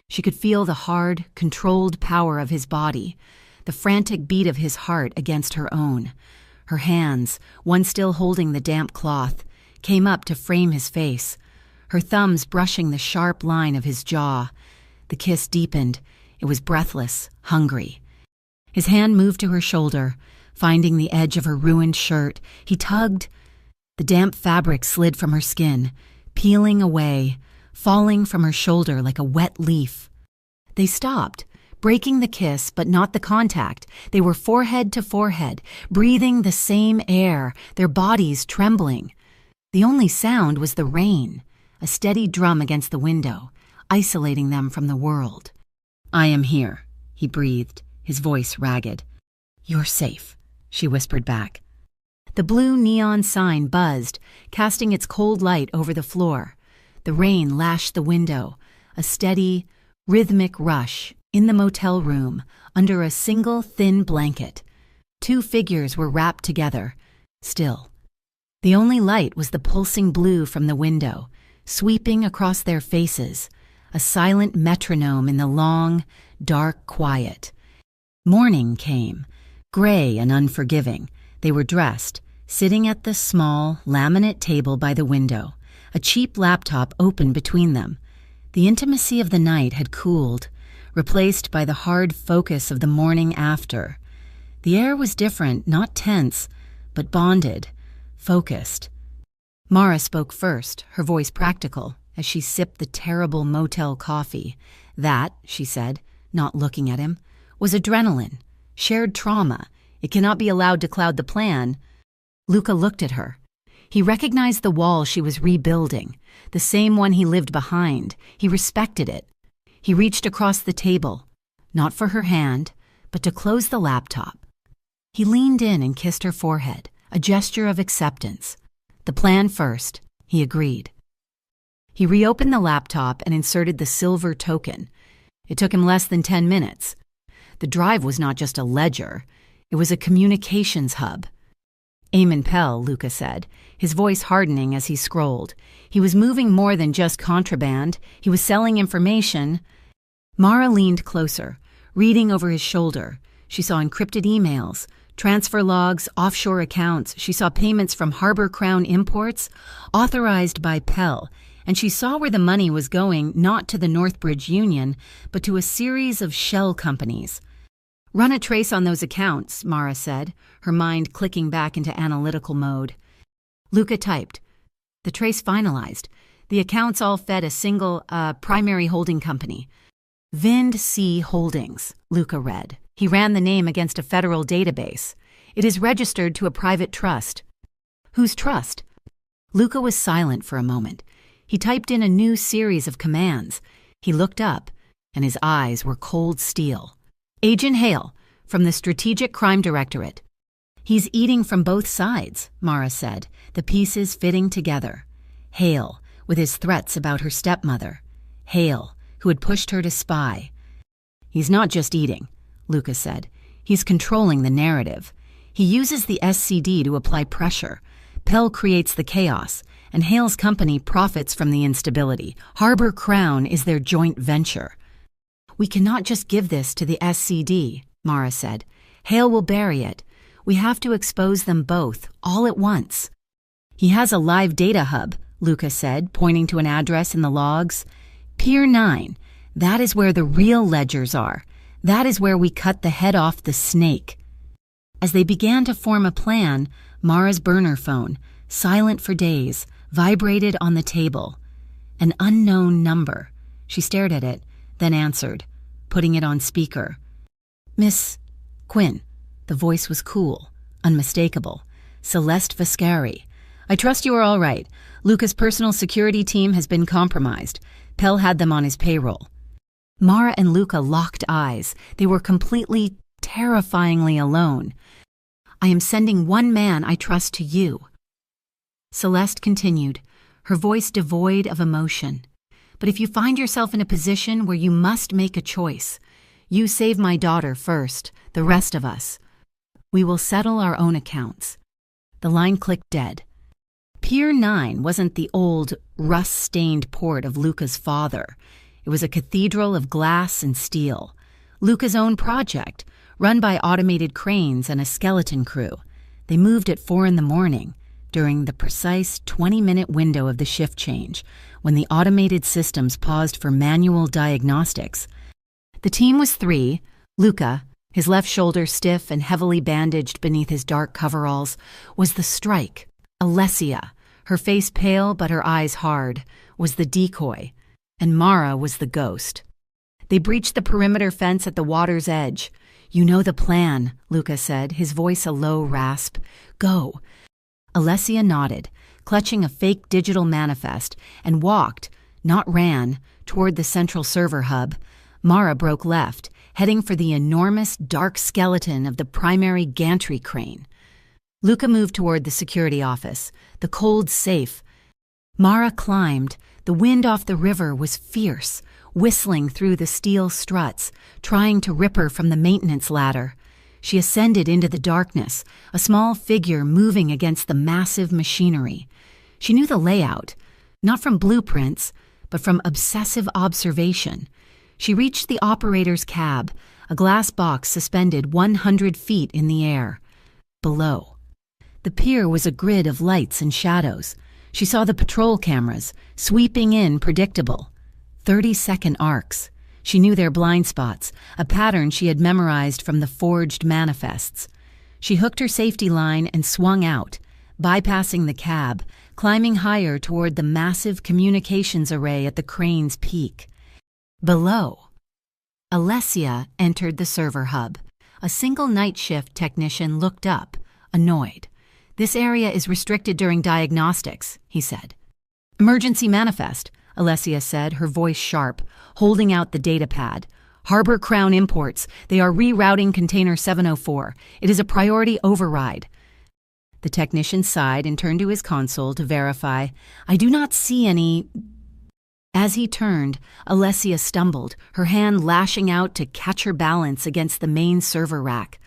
Speaker 1: She could feel the hard, controlled power of his body, the frantic beat of his heart against her own. Her hands, one still holding the damp cloth, came up to frame his face, her thumbs brushing the sharp line of his jaw. The kiss deepened. It was breathless, hungry. His hand moved to her shoulder, finding the edge of her ruined shirt. He tugged. The damp fabric slid from her skin, peeling away, falling from her shoulder like a wet leaf. They stopped, breaking the kiss but not the contact. They were forehead to forehead, breathing the same air, their bodies trembling. The only sound was the rain, a steady drum against the window, isolating them from the world. "I am here," he breathed, his voice ragged. "You're safe," she whispered back. The blue neon sign buzzed, casting its cold light over the floor. The rain lashed the window, a steady, rhythmic rush, in the motel room, under a single thin blanket. Two figures were wrapped together, still. The only light was the pulsing blue from the window, sweeping across their faces, a silent metronome in the long, dark quiet. Morning came, gray and unforgiving. They were dressed, sitting at the small, laminate table by the window, a cheap laptop open between them. The intimacy of the night had cooled, replaced by the hard focus of the morning after. The air was different, not tense, but bonded, focused. Mara spoke first, her voice practical. as she sipped the terrible motel coffee. That, she said, not looking at him, was adrenaline, shared trauma. It cannot be allowed to cloud the plan. Luca looked at her. He recognized the wall she was rebuilding, the same one he lived behind. He respected it. He reached across the table, not for her hand, but to close the laptop. He leaned in and kissed her forehead, a gesture of acceptance. The plan first, he agreed. He reopened the laptop and inserted the silver token. It took him less than 10 minutes. The drive was not just a ledger, it was a communications hub. Eamon Pell, Luca said, his voice hardening as he scrolled. He was moving more than just contraband. He was selling information. Mara leaned closer, reading over his shoulder. She saw encrypted emails, transfer logs, offshore accounts. She saw payments from Harbor Crown Imports, authorized by Pell, and she saw where the money was going, not to the Northbridge Union, but to a series of shell companies. Run a trace on those accounts, Mara said, her mind clicking back into analytical mode. Luca typed. The trace finalized. The accounts all fed a single, primary holding company. Vind C. Holdings, Luca read. He ran the name against a federal database. It is registered to a private trust. Whose trust? Luca was silent for a moment. He typed in a new series of commands. He looked up, and his eyes were cold steel. Agent Hale, from the Strategic Crime Directorate. He's eating from both sides, Mara said, the pieces fitting together. Hale, with his threats about her stepmother. Hale, who had pushed her to spy. He's not just eating, Luca said. He's controlling the narrative. He uses the SCD to apply pressure. Pell creates the chaos, and Hale's company profits from the instability. Harbor Crown is their joint venture. We cannot just give this to the SCD, Mara said. Hale will bury it. We have to expose them both, all at once. He has a live data hub, Luca said, pointing to an address in the logs. Pier 9. That is where the real ledgers are. That is where we cut the head off the snake. As they began to form a plan, Mara's burner phone, silent for days, vibrated on the table. An unknown number. She stared at it, then answered, putting it on speaker. Miss Quinn. The voice was cool, unmistakable. Celeste Vascari. I trust you are all right. Luca's personal security team has been compromised. Pell had them on his payroll. Mara and Luca locked eyes. They were completely, terrifyingly alone. I am sending one man I trust to you. Celeste continued, her voice devoid of emotion. But if you find yourself in a position where you must make a choice, you save my daughter first, the rest of us. We will settle our own accounts. The line clicked dead. Pier 9 wasn't the old, rust-stained port of Luca's father. It was a cathedral of glass and steel. Luca's own project, run by automated cranes and a skeleton crew. They moved at 4 a.m, during the precise 20-minute window of the shift change, when the automated systems paused for manual diagnostics. The team was 3, Luca, his left shoulder stiff and heavily bandaged beneath his dark coveralls, was the strike. Alessia, her face pale but her eyes hard, was the decoy, and Mara was the ghost. They breached the perimeter fence at the water's edge. You know the plan, Luca said, his voice a low rasp. Go. Alessia nodded, clutching a fake digital manifest, and walked, not ran, toward the central server hub. Mara broke left, heading for the enormous dark skeleton of the primary gantry crane. Luca moved toward the security office, the cold safe. Mara climbed. The wind off the river was fierce, whistling through the steel struts, trying to rip her from the maintenance ladder. She ascended into the darkness, a small figure moving against the massive machinery. She knew the layout, not from blueprints, but from obsessive observation. She reached the operator's cab, a glass box suspended 100 feet in the air. Below. The pier was a grid of lights and shadows. She saw the patrol cameras, sweeping in predictable. 30-second arcs. She knew their blind spots, a pattern she had memorized from the forged manifests. She hooked her safety line and swung out, bypassing the cab, climbing higher toward the massive communications array at the crane's peak. Below, Alessia entered the server hub. A single night shift technician looked up, annoyed. "This area is restricted during diagnostics," he said. "Emergency manifest," Alessia said, her voice sharp, holding out the data pad. "Harbor Crown imports. They are rerouting container 704. It is a priority override." The technician sighed and turned to his console to verify. "I do not see any—" As he turned, Alessia stumbled, her hand lashing out to catch her balance against the main server rack.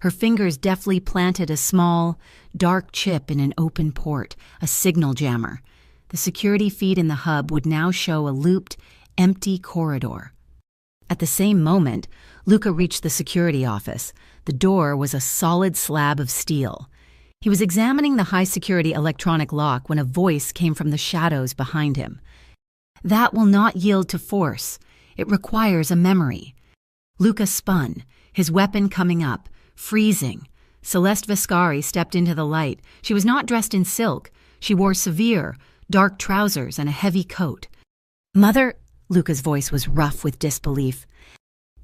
Speaker 1: Her fingers deftly planted a small, dark chip in an open port, a signal jammer. The security feed in the hub would now show a looped, empty corridor. At the same moment, Luca reached the security office. The door was a solid slab of steel. He was examining the high-security electronic lock when a voice came from the shadows behind him. "That will not yield to force. It requires a memory." Luca spun, his weapon coming up, freezing. Celeste Viscari stepped into the light. She was not dressed in silk. She wore severe, dark trousers and a heavy coat. "Mother," Luca's voice was rough with disbelief.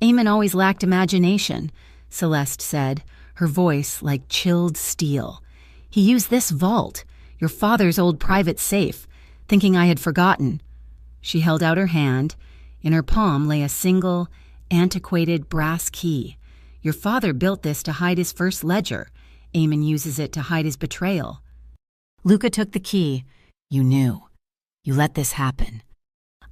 Speaker 1: "Eamon always lacked imagination," Celeste said, her voice like chilled steel. "He used this vault, your father's old private safe, thinking I had forgotten." She held out her hand. In her palm lay a single, antiquated brass key. "Your father built this to hide his first ledger. Eamon uses it to hide his betrayal." Luca took the key. "You knew. You let this happen."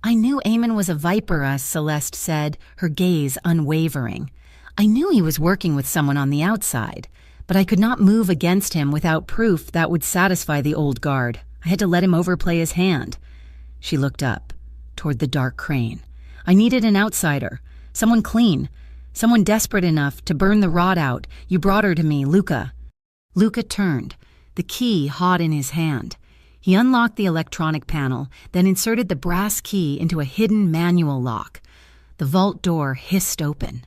Speaker 1: "I knew Eamon was a viper," Celeste said, her gaze unwavering. "I knew he was working with someone on the outside, but I could not move against him without proof that would satisfy the old guard. I had to let him overplay his hand." She looked up, toward the dark crane. "I needed an outsider, someone clean, someone desperate enough to burn the rod out. You brought her to me, Luca." Luca turned, the key hot in his hand. He unlocked the electronic panel, then inserted the brass key into a hidden manual lock. The vault door hissed open.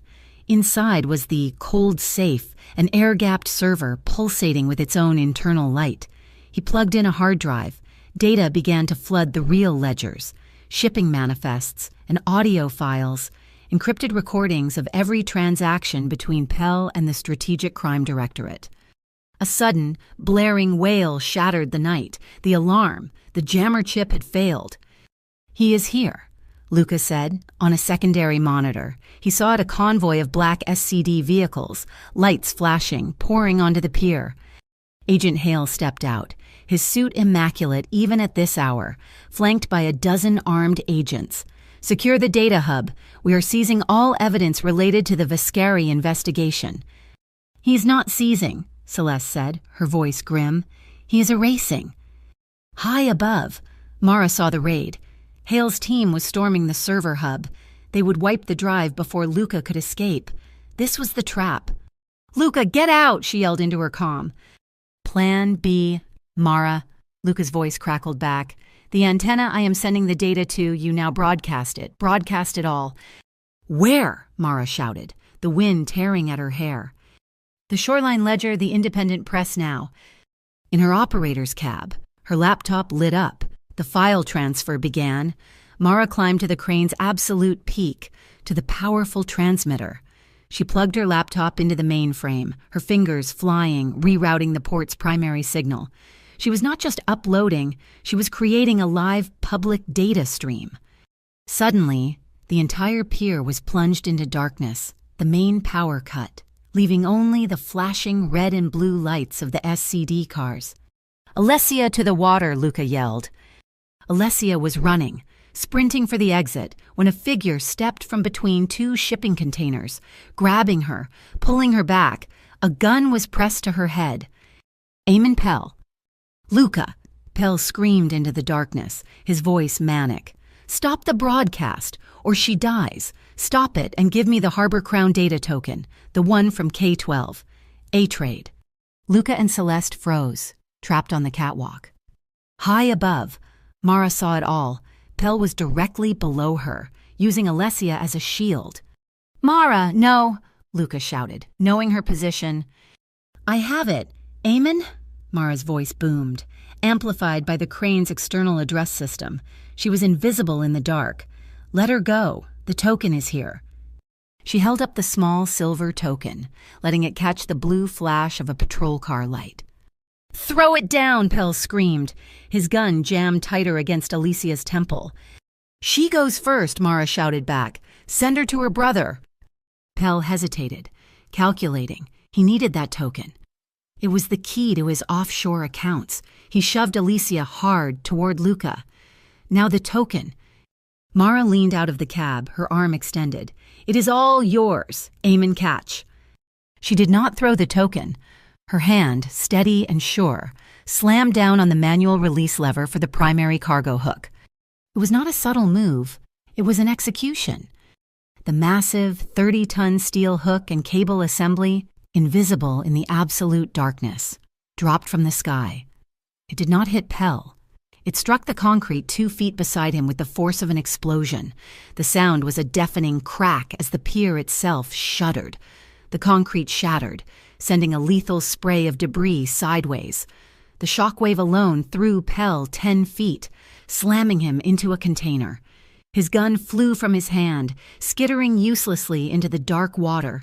Speaker 1: Inside was the cold safe, an air-gapped server pulsating with its own internal light. He plugged in a hard drive. Data began to flood the real ledgers, shipping manifests and audio files, encrypted recordings of every transaction between Pell and the Strategic Crime Directorate. A sudden, blaring wail shattered the night. The alarm, the jammer chip had failed. "He is here," Luca said, on a secondary monitor. He saw it a convoy of black SCD vehicles, lights flashing, pouring onto the pier. Agent Hale stepped out, his suit immaculate even at this hour, flanked by a dozen armed agents. "Secure the data hub. We are seizing all evidence related to the Viscari investigation." "He's not seizing," Celeste said, her voice grim. "He is erasing." High above, Mara saw the raid. Hale's team was storming the server hub. They would wipe the drive before Luca could escape. This was the trap. "Luca, get out!" she yelled into her comm. "Plan B, Mara," Luca's voice crackled back. "The antenna I am sending the data to, you now broadcast it. Broadcast it all." "Where?" Mara shouted, the wind tearing at her hair. "The Shoreline Ledger, the Independent Press now." In her operator's cab, her laptop lit up. The file transfer began. Mara climbed to the crane's absolute peak, to the powerful transmitter. She plugged her laptop into the mainframe, her fingers flying, rerouting the port's primary signal. She was not just uploading, she was creating a live public data stream. Suddenly, the entire pier was plunged into darkness, the main power cut, leaving only the flashing red and blue lights of the SCD cars. "Alessia to the water," Luca yelled. Alessia was running, sprinting for the exit, when a figure stepped from between two shipping containers, grabbing her, pulling her back. A gun was pressed to her head. "Eamon Pell." "Luca!" Pell screamed into the darkness, his voice manic. "Stop the broadcast, or she dies. Stop it and give me the Harbor Crown data token, the one from K-12. A-Trade." Luca and Celeste froze, trapped on the catwalk. High above, Mara saw it all. Pell was directly below her, using Alessia as a shield. "Mara, no!" Luca shouted, knowing her position. "I have it. Eamon?" Mara's voice boomed, amplified by the crane's external address system. She was invisible in the dark. "Let her go. The token is here." She held up the small silver token, letting it catch the blue flash of a patrol car light. "Throw it down!" Pell screamed, his gun jammed tighter against Alicia's temple. "She goes first," Mara shouted back. "Send her to her brother." Pell hesitated, calculating. He needed that token. It was the key to his offshore accounts. He shoved Alicia hard toward Luca. "Now the token." Mara leaned out of the cab, her arm extended. "It is all yours. Aim and catch." She did not throw the token. Her hand, steady and sure, slammed down on the manual release lever for the primary cargo hook. It was not a subtle move. It was an execution. The massive 30-ton steel hook and cable assembly, invisible in the absolute darkness, dropped from the sky. It did not hit Pell. It struck the concrete 2 feet beside him with the force of an explosion. The sound was a deafening crack as the pier itself shuddered. The concrete shattered, sending a lethal spray of debris sideways. The shockwave alone threw Pell 10 feet, slamming him into a container. His gun flew from his hand, skittering uselessly into the dark water.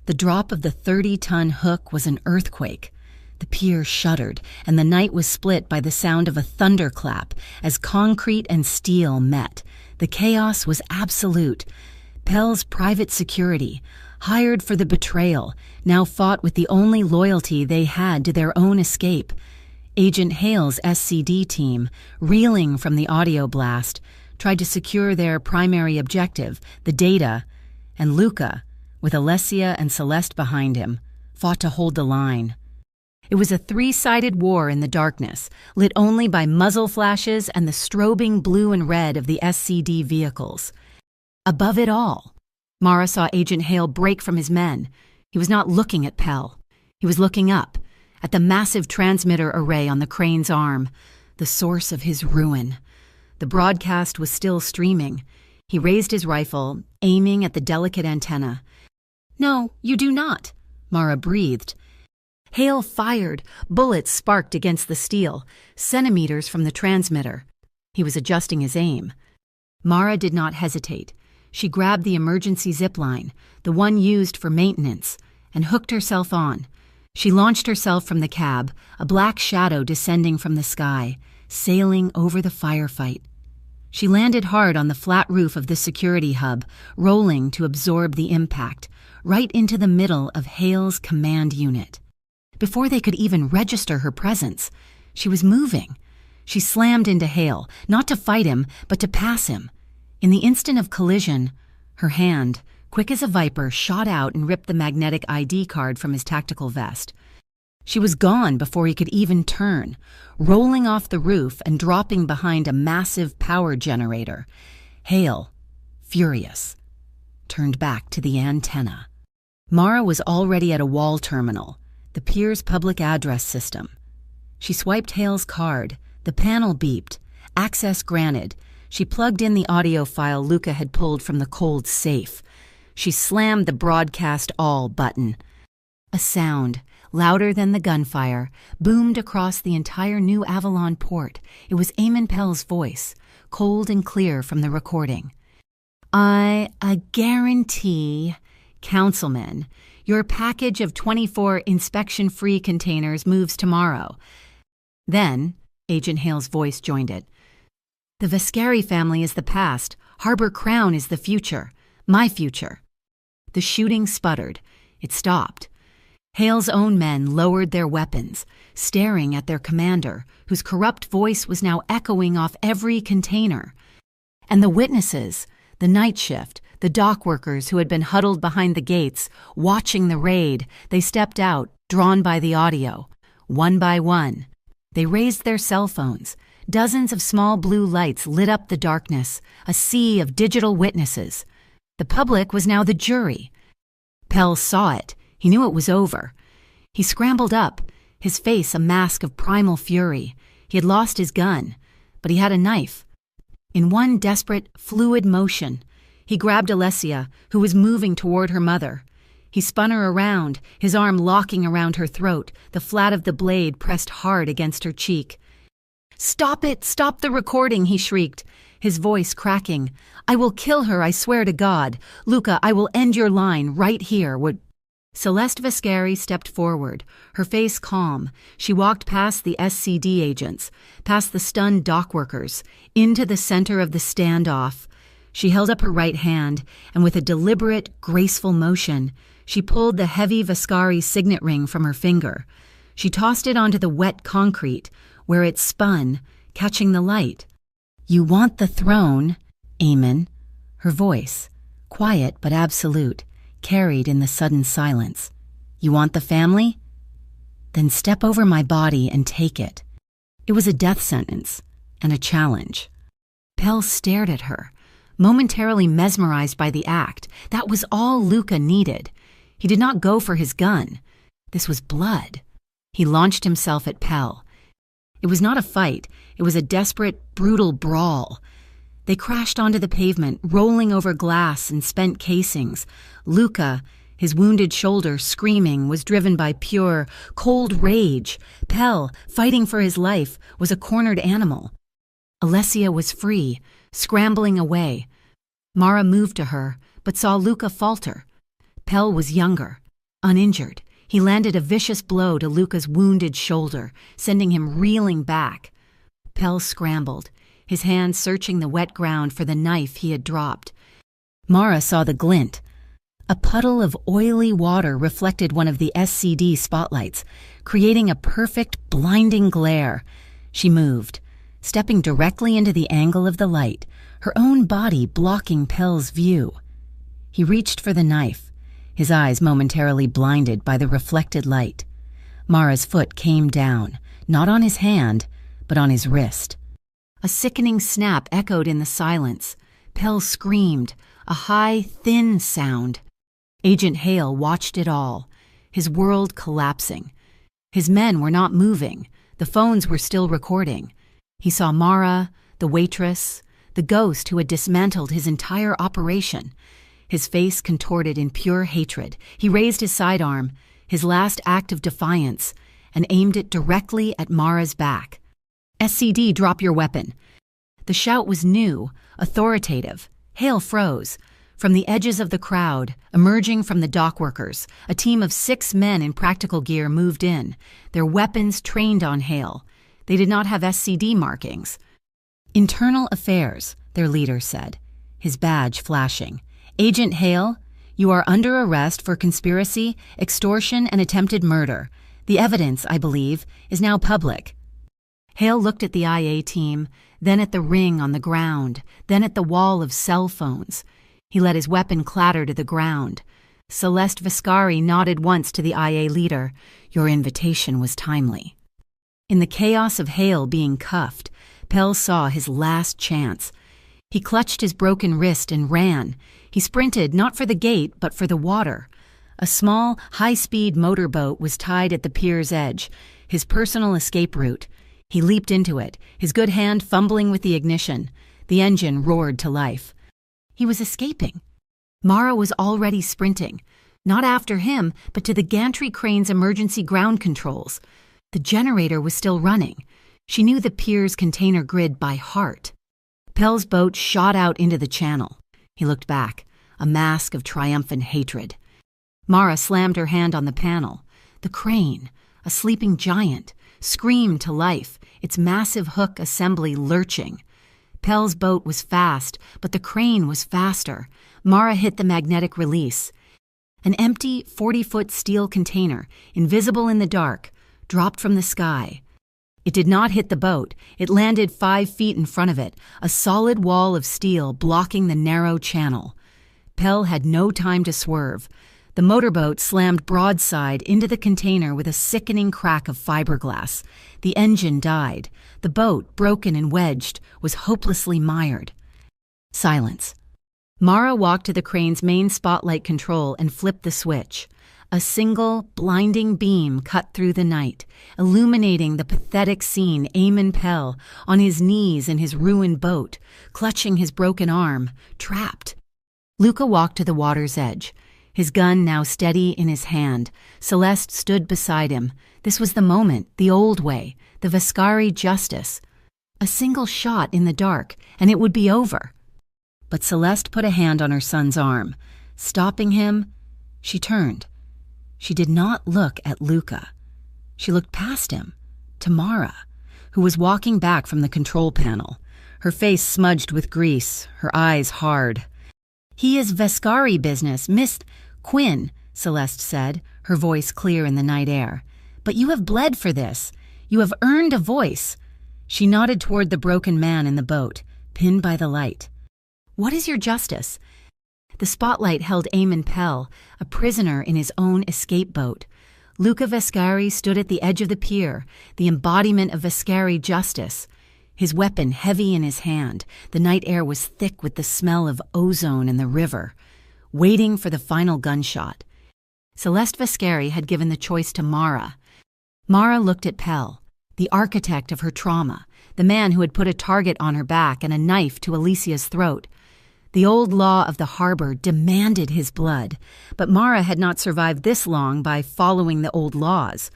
Speaker 1: The drop of the 30-ton hook was an earthquake. The pier shuddered, and the night was split by the sound of a thunderclap as concrete and steel met. The chaos was absolute. Pell's private security, hired for the betrayal, now fought with the only loyalty they had to their own escape. Agent Hale's SCD team, reeling from the audio blast, tried to secure their primary objective, the data, and Luca, with Alessia and Celeste behind him, fought to hold the line. It was a 3-sided war in the darkness, lit only by muzzle flashes and the strobing blue and red of the SCD vehicles. Above it all, Mara saw Agent Hale break from his men. He was not looking at Pell. He was looking up, at the massive transmitter array on the crane's arm, the source of his ruin. The broadcast was still streaming. He raised his rifle, aiming at the delicate antenna. "No, you do not," Mara breathed. Hale fired. Bullets sparked against the steel, centimeters from the transmitter. He was adjusting his aim. Mara did not hesitate. She grabbed the emergency zipline, the one used for maintenance, and hooked herself on. She launched herself from the cab, a black shadow descending from the sky, sailing over the firefight. She landed hard on the flat roof of the security hub, rolling to absorb the impact, right into the middle of Hale's command unit. Before they could even register her presence, she was moving. She slammed into Hale, not to fight him, but to pass him. In the instant of collision, her hand, quick as a viper, shot out and ripped the magnetic ID card from his tactical vest. She was gone before he could even turn, rolling off the roof and dropping behind a massive power generator. Hale, furious, turned back to the antenna. Mara was already at a wall terminal, the pier's public address system. She swiped Hale's card. The panel beeped. Access granted. She plugged in the audio file Luca had pulled from the cold safe. She slammed the Broadcast All button. A sound, louder than the gunfire, boomed across the entire New Avalon port. It was Eamon Pell's voice, cold and clear from the recording. I guarantee, Councilman, your package of 24 inspection-free containers moves tomorrow. Then, Agent Hale's voice joined it. The Vescari family is the past. Harbor Crown is the future. My future. The shooting sputtered. It stopped. Hale's own men lowered their weapons, staring at their commander, whose corrupt voice was now echoing off every container. And the witnesses, the night shift, the dock workers who had been huddled behind the gates, watching the raid, they stepped out, drawn by the audio. One by one, they raised their cell phones. Dozens of small blue lights lit up the darkness, a sea of digital witnesses. The public was now the jury. Pell saw it. He knew it was over. He scrambled up, his face a mask of primal fury. He had lost his gun, but he had a knife. In one desperate, fluid motion, he grabbed Alessia, who was moving toward her mother. He spun her around, his arm locking around her throat, the flat of the blade pressed hard against her cheek. "Stop it! Stop the recording!" he shrieked, his voice cracking. "I will kill her, I swear to God. Luca, I will end your line right here." Celeste Viscari stepped forward, her face calm. She walked past the SCD agents, past the stunned dockworkers, into the center of the standoff. She held up her right hand, and with a deliberate, graceful motion, she pulled the heavy Viscari signet ring from her finger. She tossed it onto the wet concrete, where it spun, catching the light. "You want the throne, Eamon." Her voice, quiet but absolute, carried in the sudden silence. "You want the family? Then step over my body and take it." It was a death sentence and a challenge. Pell stared at her, momentarily mesmerized by the act. That was all Luca needed. He did not go for his gun. This was blood. He launched himself at Pell. It was not a fight. It was a desperate, brutal brawl. They crashed onto the pavement, rolling over glass and spent casings. Luca, his wounded shoulder screaming, was driven by pure, cold rage. Pell, fighting for his life, was a cornered animal. Alessia was free, scrambling away. Mara moved to her, but saw Luca falter. Pell was younger, uninjured. He landed a vicious blow to Luca's wounded shoulder, sending him reeling back. Pell scrambled, his hands searching the wet ground for the knife he had dropped. Mara saw the glint. A puddle of oily water reflected one of the SCD spotlights, creating a perfect, blinding glare. She moved, stepping directly into the angle of the light, her own body blocking Pell's view. He reached for the knife, his eyes momentarily blinded by the reflected light. Mara's foot came down, not on his hand, but on his wrist. A sickening snap echoed in the silence. Pell screamed, a high, thin sound. Agent Hale watched it all, his world collapsing. His men were not moving. The phones were still recording. He saw Mara, the waitress, the ghost who had dismantled his entire operation. His face contorted in pure hatred. He raised his sidearm, his last act of defiance, and aimed it directly at Mara's back. "SCD, drop your weapon." The shout was new, authoritative. Hale froze. From the edges of the crowd, emerging from the dockworkers, a team of 6 men in practical gear moved in, their weapons trained on Hale. They did not have SCD markings. "Internal Affairs," their leader said, his badge flashing. "Agent Hale, you are under arrest for conspiracy, extortion, and attempted murder. The evidence, I believe, is now public." Hale looked at the IA team, then at the ring on the ground, then at the wall of cell phones. He let his weapon clatter to the ground. Celeste Viscari nodded once to the IA leader. "Your invitation was timely." In the chaos of Hale being cuffed, Pell saw his last chance. He clutched his broken wrist and ran. He sprinted not for the gate, but for the water. A small, high-speed motorboat was tied at the pier's edge, his personal escape route. He leaped into it, his good hand fumbling with the ignition. The engine roared to life. He was escaping. Mara was already sprinting, not after him, but to the gantry crane's emergency ground controls. The generator was still running. She knew the pier's container grid by heart. Pell's boat shot out into the channel. He looked back, a mask of triumphant hatred. Mara slammed her hand on the panel. The crane, a sleeping giant, screamed to life, its massive hook assembly lurching. Pell's boat was fast, but the crane was faster. Mara hit the magnetic release. An empty 40-foot steel container, invisible in the dark, dropped from the sky. It did not hit the boat. It landed 5 feet in front of it, a solid wall of steel blocking the narrow channel. Pell had no time to swerve. The motorboat slammed broadside into the container with a sickening crack of fiberglass. The engine died. The boat, broken and wedged, was hopelessly mired. Silence. Mara walked to the crane's main spotlight control and flipped the switch. A single, blinding beam cut through the night, illuminating the pathetic scene. Eamon Pell, on his knees in his ruined boat, clutching his broken arm, trapped. Luca walked to the water's edge. His gun now steady in his hand, Celeste stood beside him. This was the moment, the old way, the Vascari justice. A single shot in the dark, and it would be over. But Celeste put a hand on her son's arm. Stopping him, she turned. She did not look at Luca. She looked past him, to Mara, who was walking back from the control panel, her face smudged with grease, her eyes hard. "He is Vascari business, Miss Quinn," Celeste said, her voice clear in the night air. "But you have bled for this. You have earned a voice." She nodded toward the broken man in the boat, pinned by the light. "What is your justice?" The spotlight held Eamon Pell, a prisoner in his own escape boat. Luca Vascari stood at the edge of the pier, the embodiment of Vascari justice. His weapon heavy in his hand, the night air was thick with the smell of ozone in the river, waiting for the final gunshot. Celeste Vascari had given the choice to Mara. Mara looked at Pell, the architect of her trauma, the man who had put a target on her back and a knife to Alicia's throat. The old law of the harbor demanded his blood, but Mara had not survived this long by following the old laws.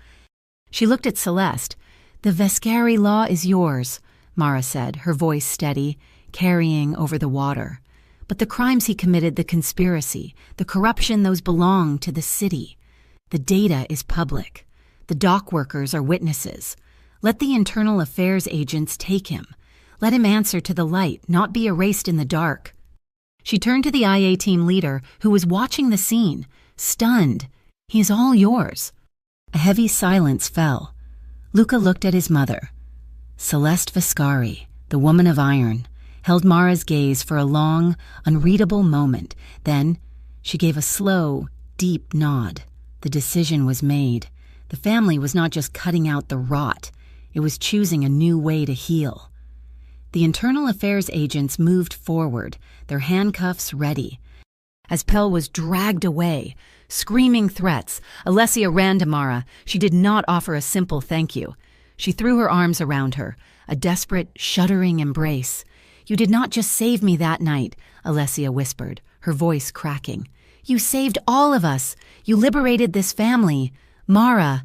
Speaker 1: She looked at Celeste. "The Vascari law is yours," Mara said, her voice steady, carrying over the water. "But the crimes he committed, the conspiracy, the corruption, those belong to the city. The data is public. The dock workers are witnesses. Let the internal affairs agents take him. Let him answer to the light, not be erased in the dark." She turned to the IA team leader, who was watching the scene, stunned. "He is all yours." A heavy silence fell. Luca looked at his mother. Celeste Vascari, the woman of iron, held Mara's gaze for a long, unreadable moment. Then she gave a slow, deep nod. The decision was made. The family was not just cutting out the rot. It was choosing a new way to heal. The internal affairs agents moved forward, their handcuffs ready. As Pell was dragged away, screaming threats, Alessia ran to Mara. She did not offer a simple thank you. She threw her arms around her, a desperate, shuddering embrace. "You did not just save me that night," Alessia whispered, her voice cracking. "You saved all of us. You liberated this family. Mara."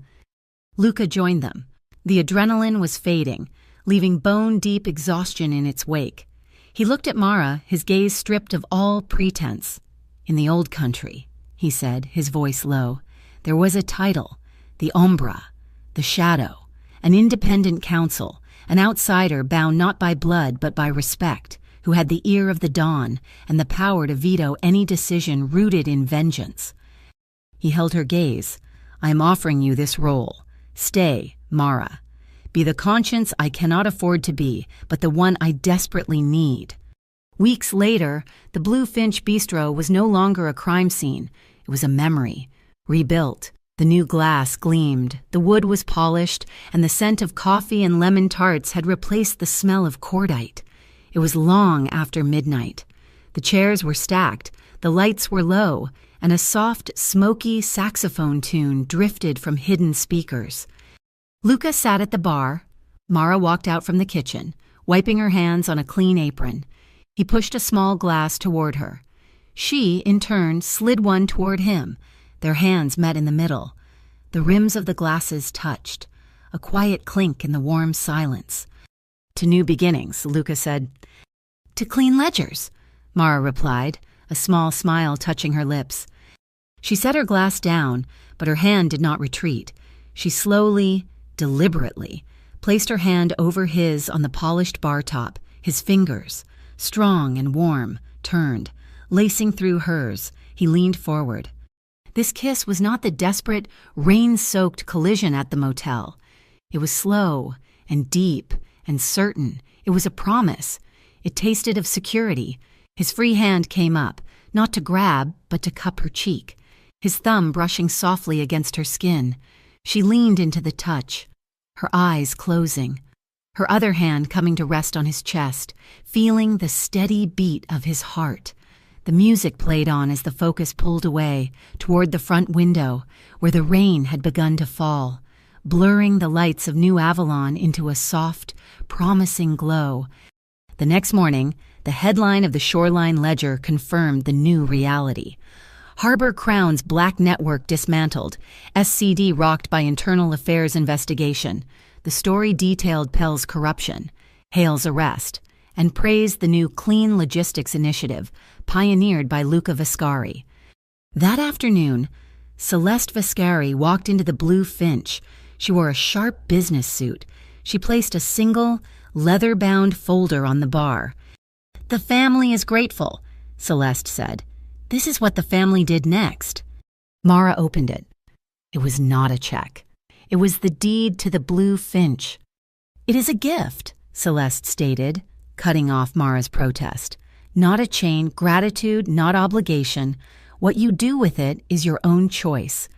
Speaker 1: Luca joined them. The adrenaline was fading, leaving bone-deep exhaustion in its wake. He looked at Mara, his gaze stripped of all pretense. "In the old country," he said, his voice low, "there was a title, the Umbra, the Shadow, an independent council, an outsider bound not by blood but by respect, who had the ear of the dawn and the power to veto any decision rooted in vengeance." He held her gaze. "I am offering you this role. Stay, Mara. Be the conscience I cannot afford to be, but the one I desperately need." Weeks later, the Blue Finch Bistro was no longer a crime scene. It was a memory, rebuilt. The new glass gleamed, the wood was polished, and the scent of coffee and lemon tarts had replaced the smell of cordite. It was long after midnight. The chairs were stacked, the lights were low, and a soft, smoky saxophone tune drifted from hidden speakers. Luca sat at the bar. Mara walked out from the kitchen, wiping her hands on a clean apron. He pushed a small glass toward her. She, in turn, slid one toward him. Their hands met in the middle. The rims of the glasses touched, a quiet clink in the warm silence. "To new beginnings," Luca said. "To clean ledgers," Mara replied, a small smile touching her lips. She set her glass down, but her hand did not retreat. She slowly, deliberately, placed her hand over his on the polished bar top, his fingers, strong and warm, turned, lacing through hers. He leaned forward. This kiss was not the desperate, rain-soaked collision at the motel. It was slow and deep and certain. It was a promise. It tasted of security. His free hand came up, not to grab, but to cup her cheek, his thumb brushing softly against her skin. She leaned into the touch, her eyes closing, her other hand coming to rest on his chest, feeling the steady beat of his heart. The music played on as the focus pulled away, toward the front window, where the rain had begun to fall, blurring the lights of New Avalon into a soft, promising glow. The next morning, the headline of the Shoreline Ledger confirmed the new reality. Harbor Crown's black network dismantled, SCD rocked by internal affairs investigation. The story detailed Pell's corruption, Hale's arrest, and praised the new Clean Logistics initiative pioneered by Luca Viscari. That afternoon, Celeste Viscari walked into the Blue Finch. She wore a sharp business suit. She placed a single, leather-bound folder on the bar. "The family is grateful," Celeste said. "This is what the family did next." Mara opened it. It was not a check. It was the deed to the Blue Finch. "It is a gift," Celeste stated, cutting off Mara's protest. "Not a chain, gratitude, not obligation. What you do with it is your own choice."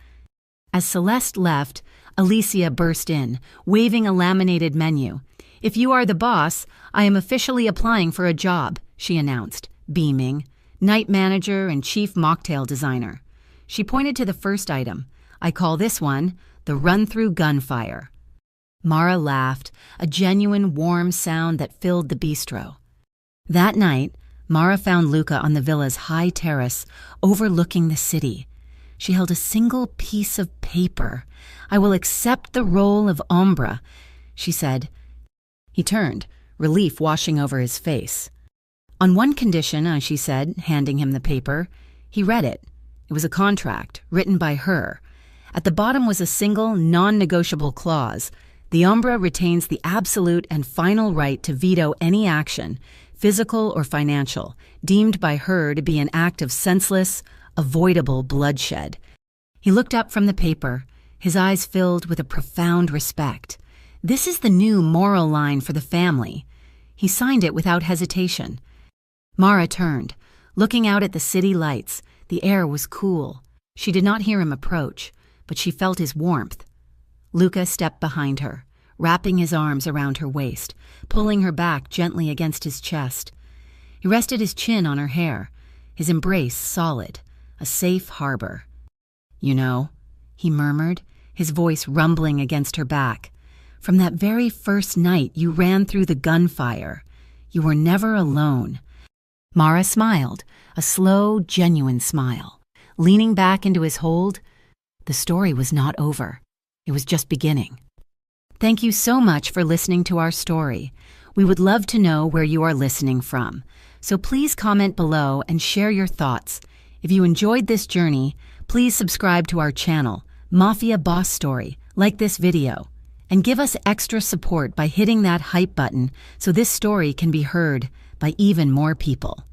Speaker 1: As Celeste left, Alicia burst in, waving a laminated menu. "If you are the boss, I am officially applying for a job," she announced, beaming. "Night manager and chief mocktail designer." She pointed to the first item. "I call this one the run-through Gunfire." Mara laughed, a genuine warm sound that filled the bistro. That night, Mara found Luca on the villa's high terrace, overlooking the city. She held a single piece of paper. "I will accept the role of Ombra," she said. He turned, relief washing over his face. "On one condition," she said, handing him the paper. He read it. It was a contract, written by her. At the bottom was a single, non-negotiable clause. The Ombra retains the absolute and final right to veto any action, physical or financial, deemed by her to be an act of senseless, avoidable bloodshed. He looked up from the paper, his eyes filled with a profound respect. This is the new moral line for the family. He signed it without hesitation. Mara turned, looking out at the city lights. The air was cool. She did not hear him approach, but she felt his warmth. Luca stepped behind her, wrapping his arms around her waist, pulling her back gently against his chest. He rested his chin on her hair, his embrace solid, a safe harbor. "You know," he murmured, his voice rumbling against her back, "from that very first night you ran through the Gunfire, you were never alone." Mara smiled, a slow, genuine smile. Leaning back into his hold, the story was not over. It was just beginning. Thank you so much for listening to our story. We would love to know where you are listening from, so please comment below and share your thoughts. If you enjoyed this journey, please subscribe to our channel, Mafia Boss Story, like this video, and give us extra support by hitting that hype button so this story can be heard by even more people.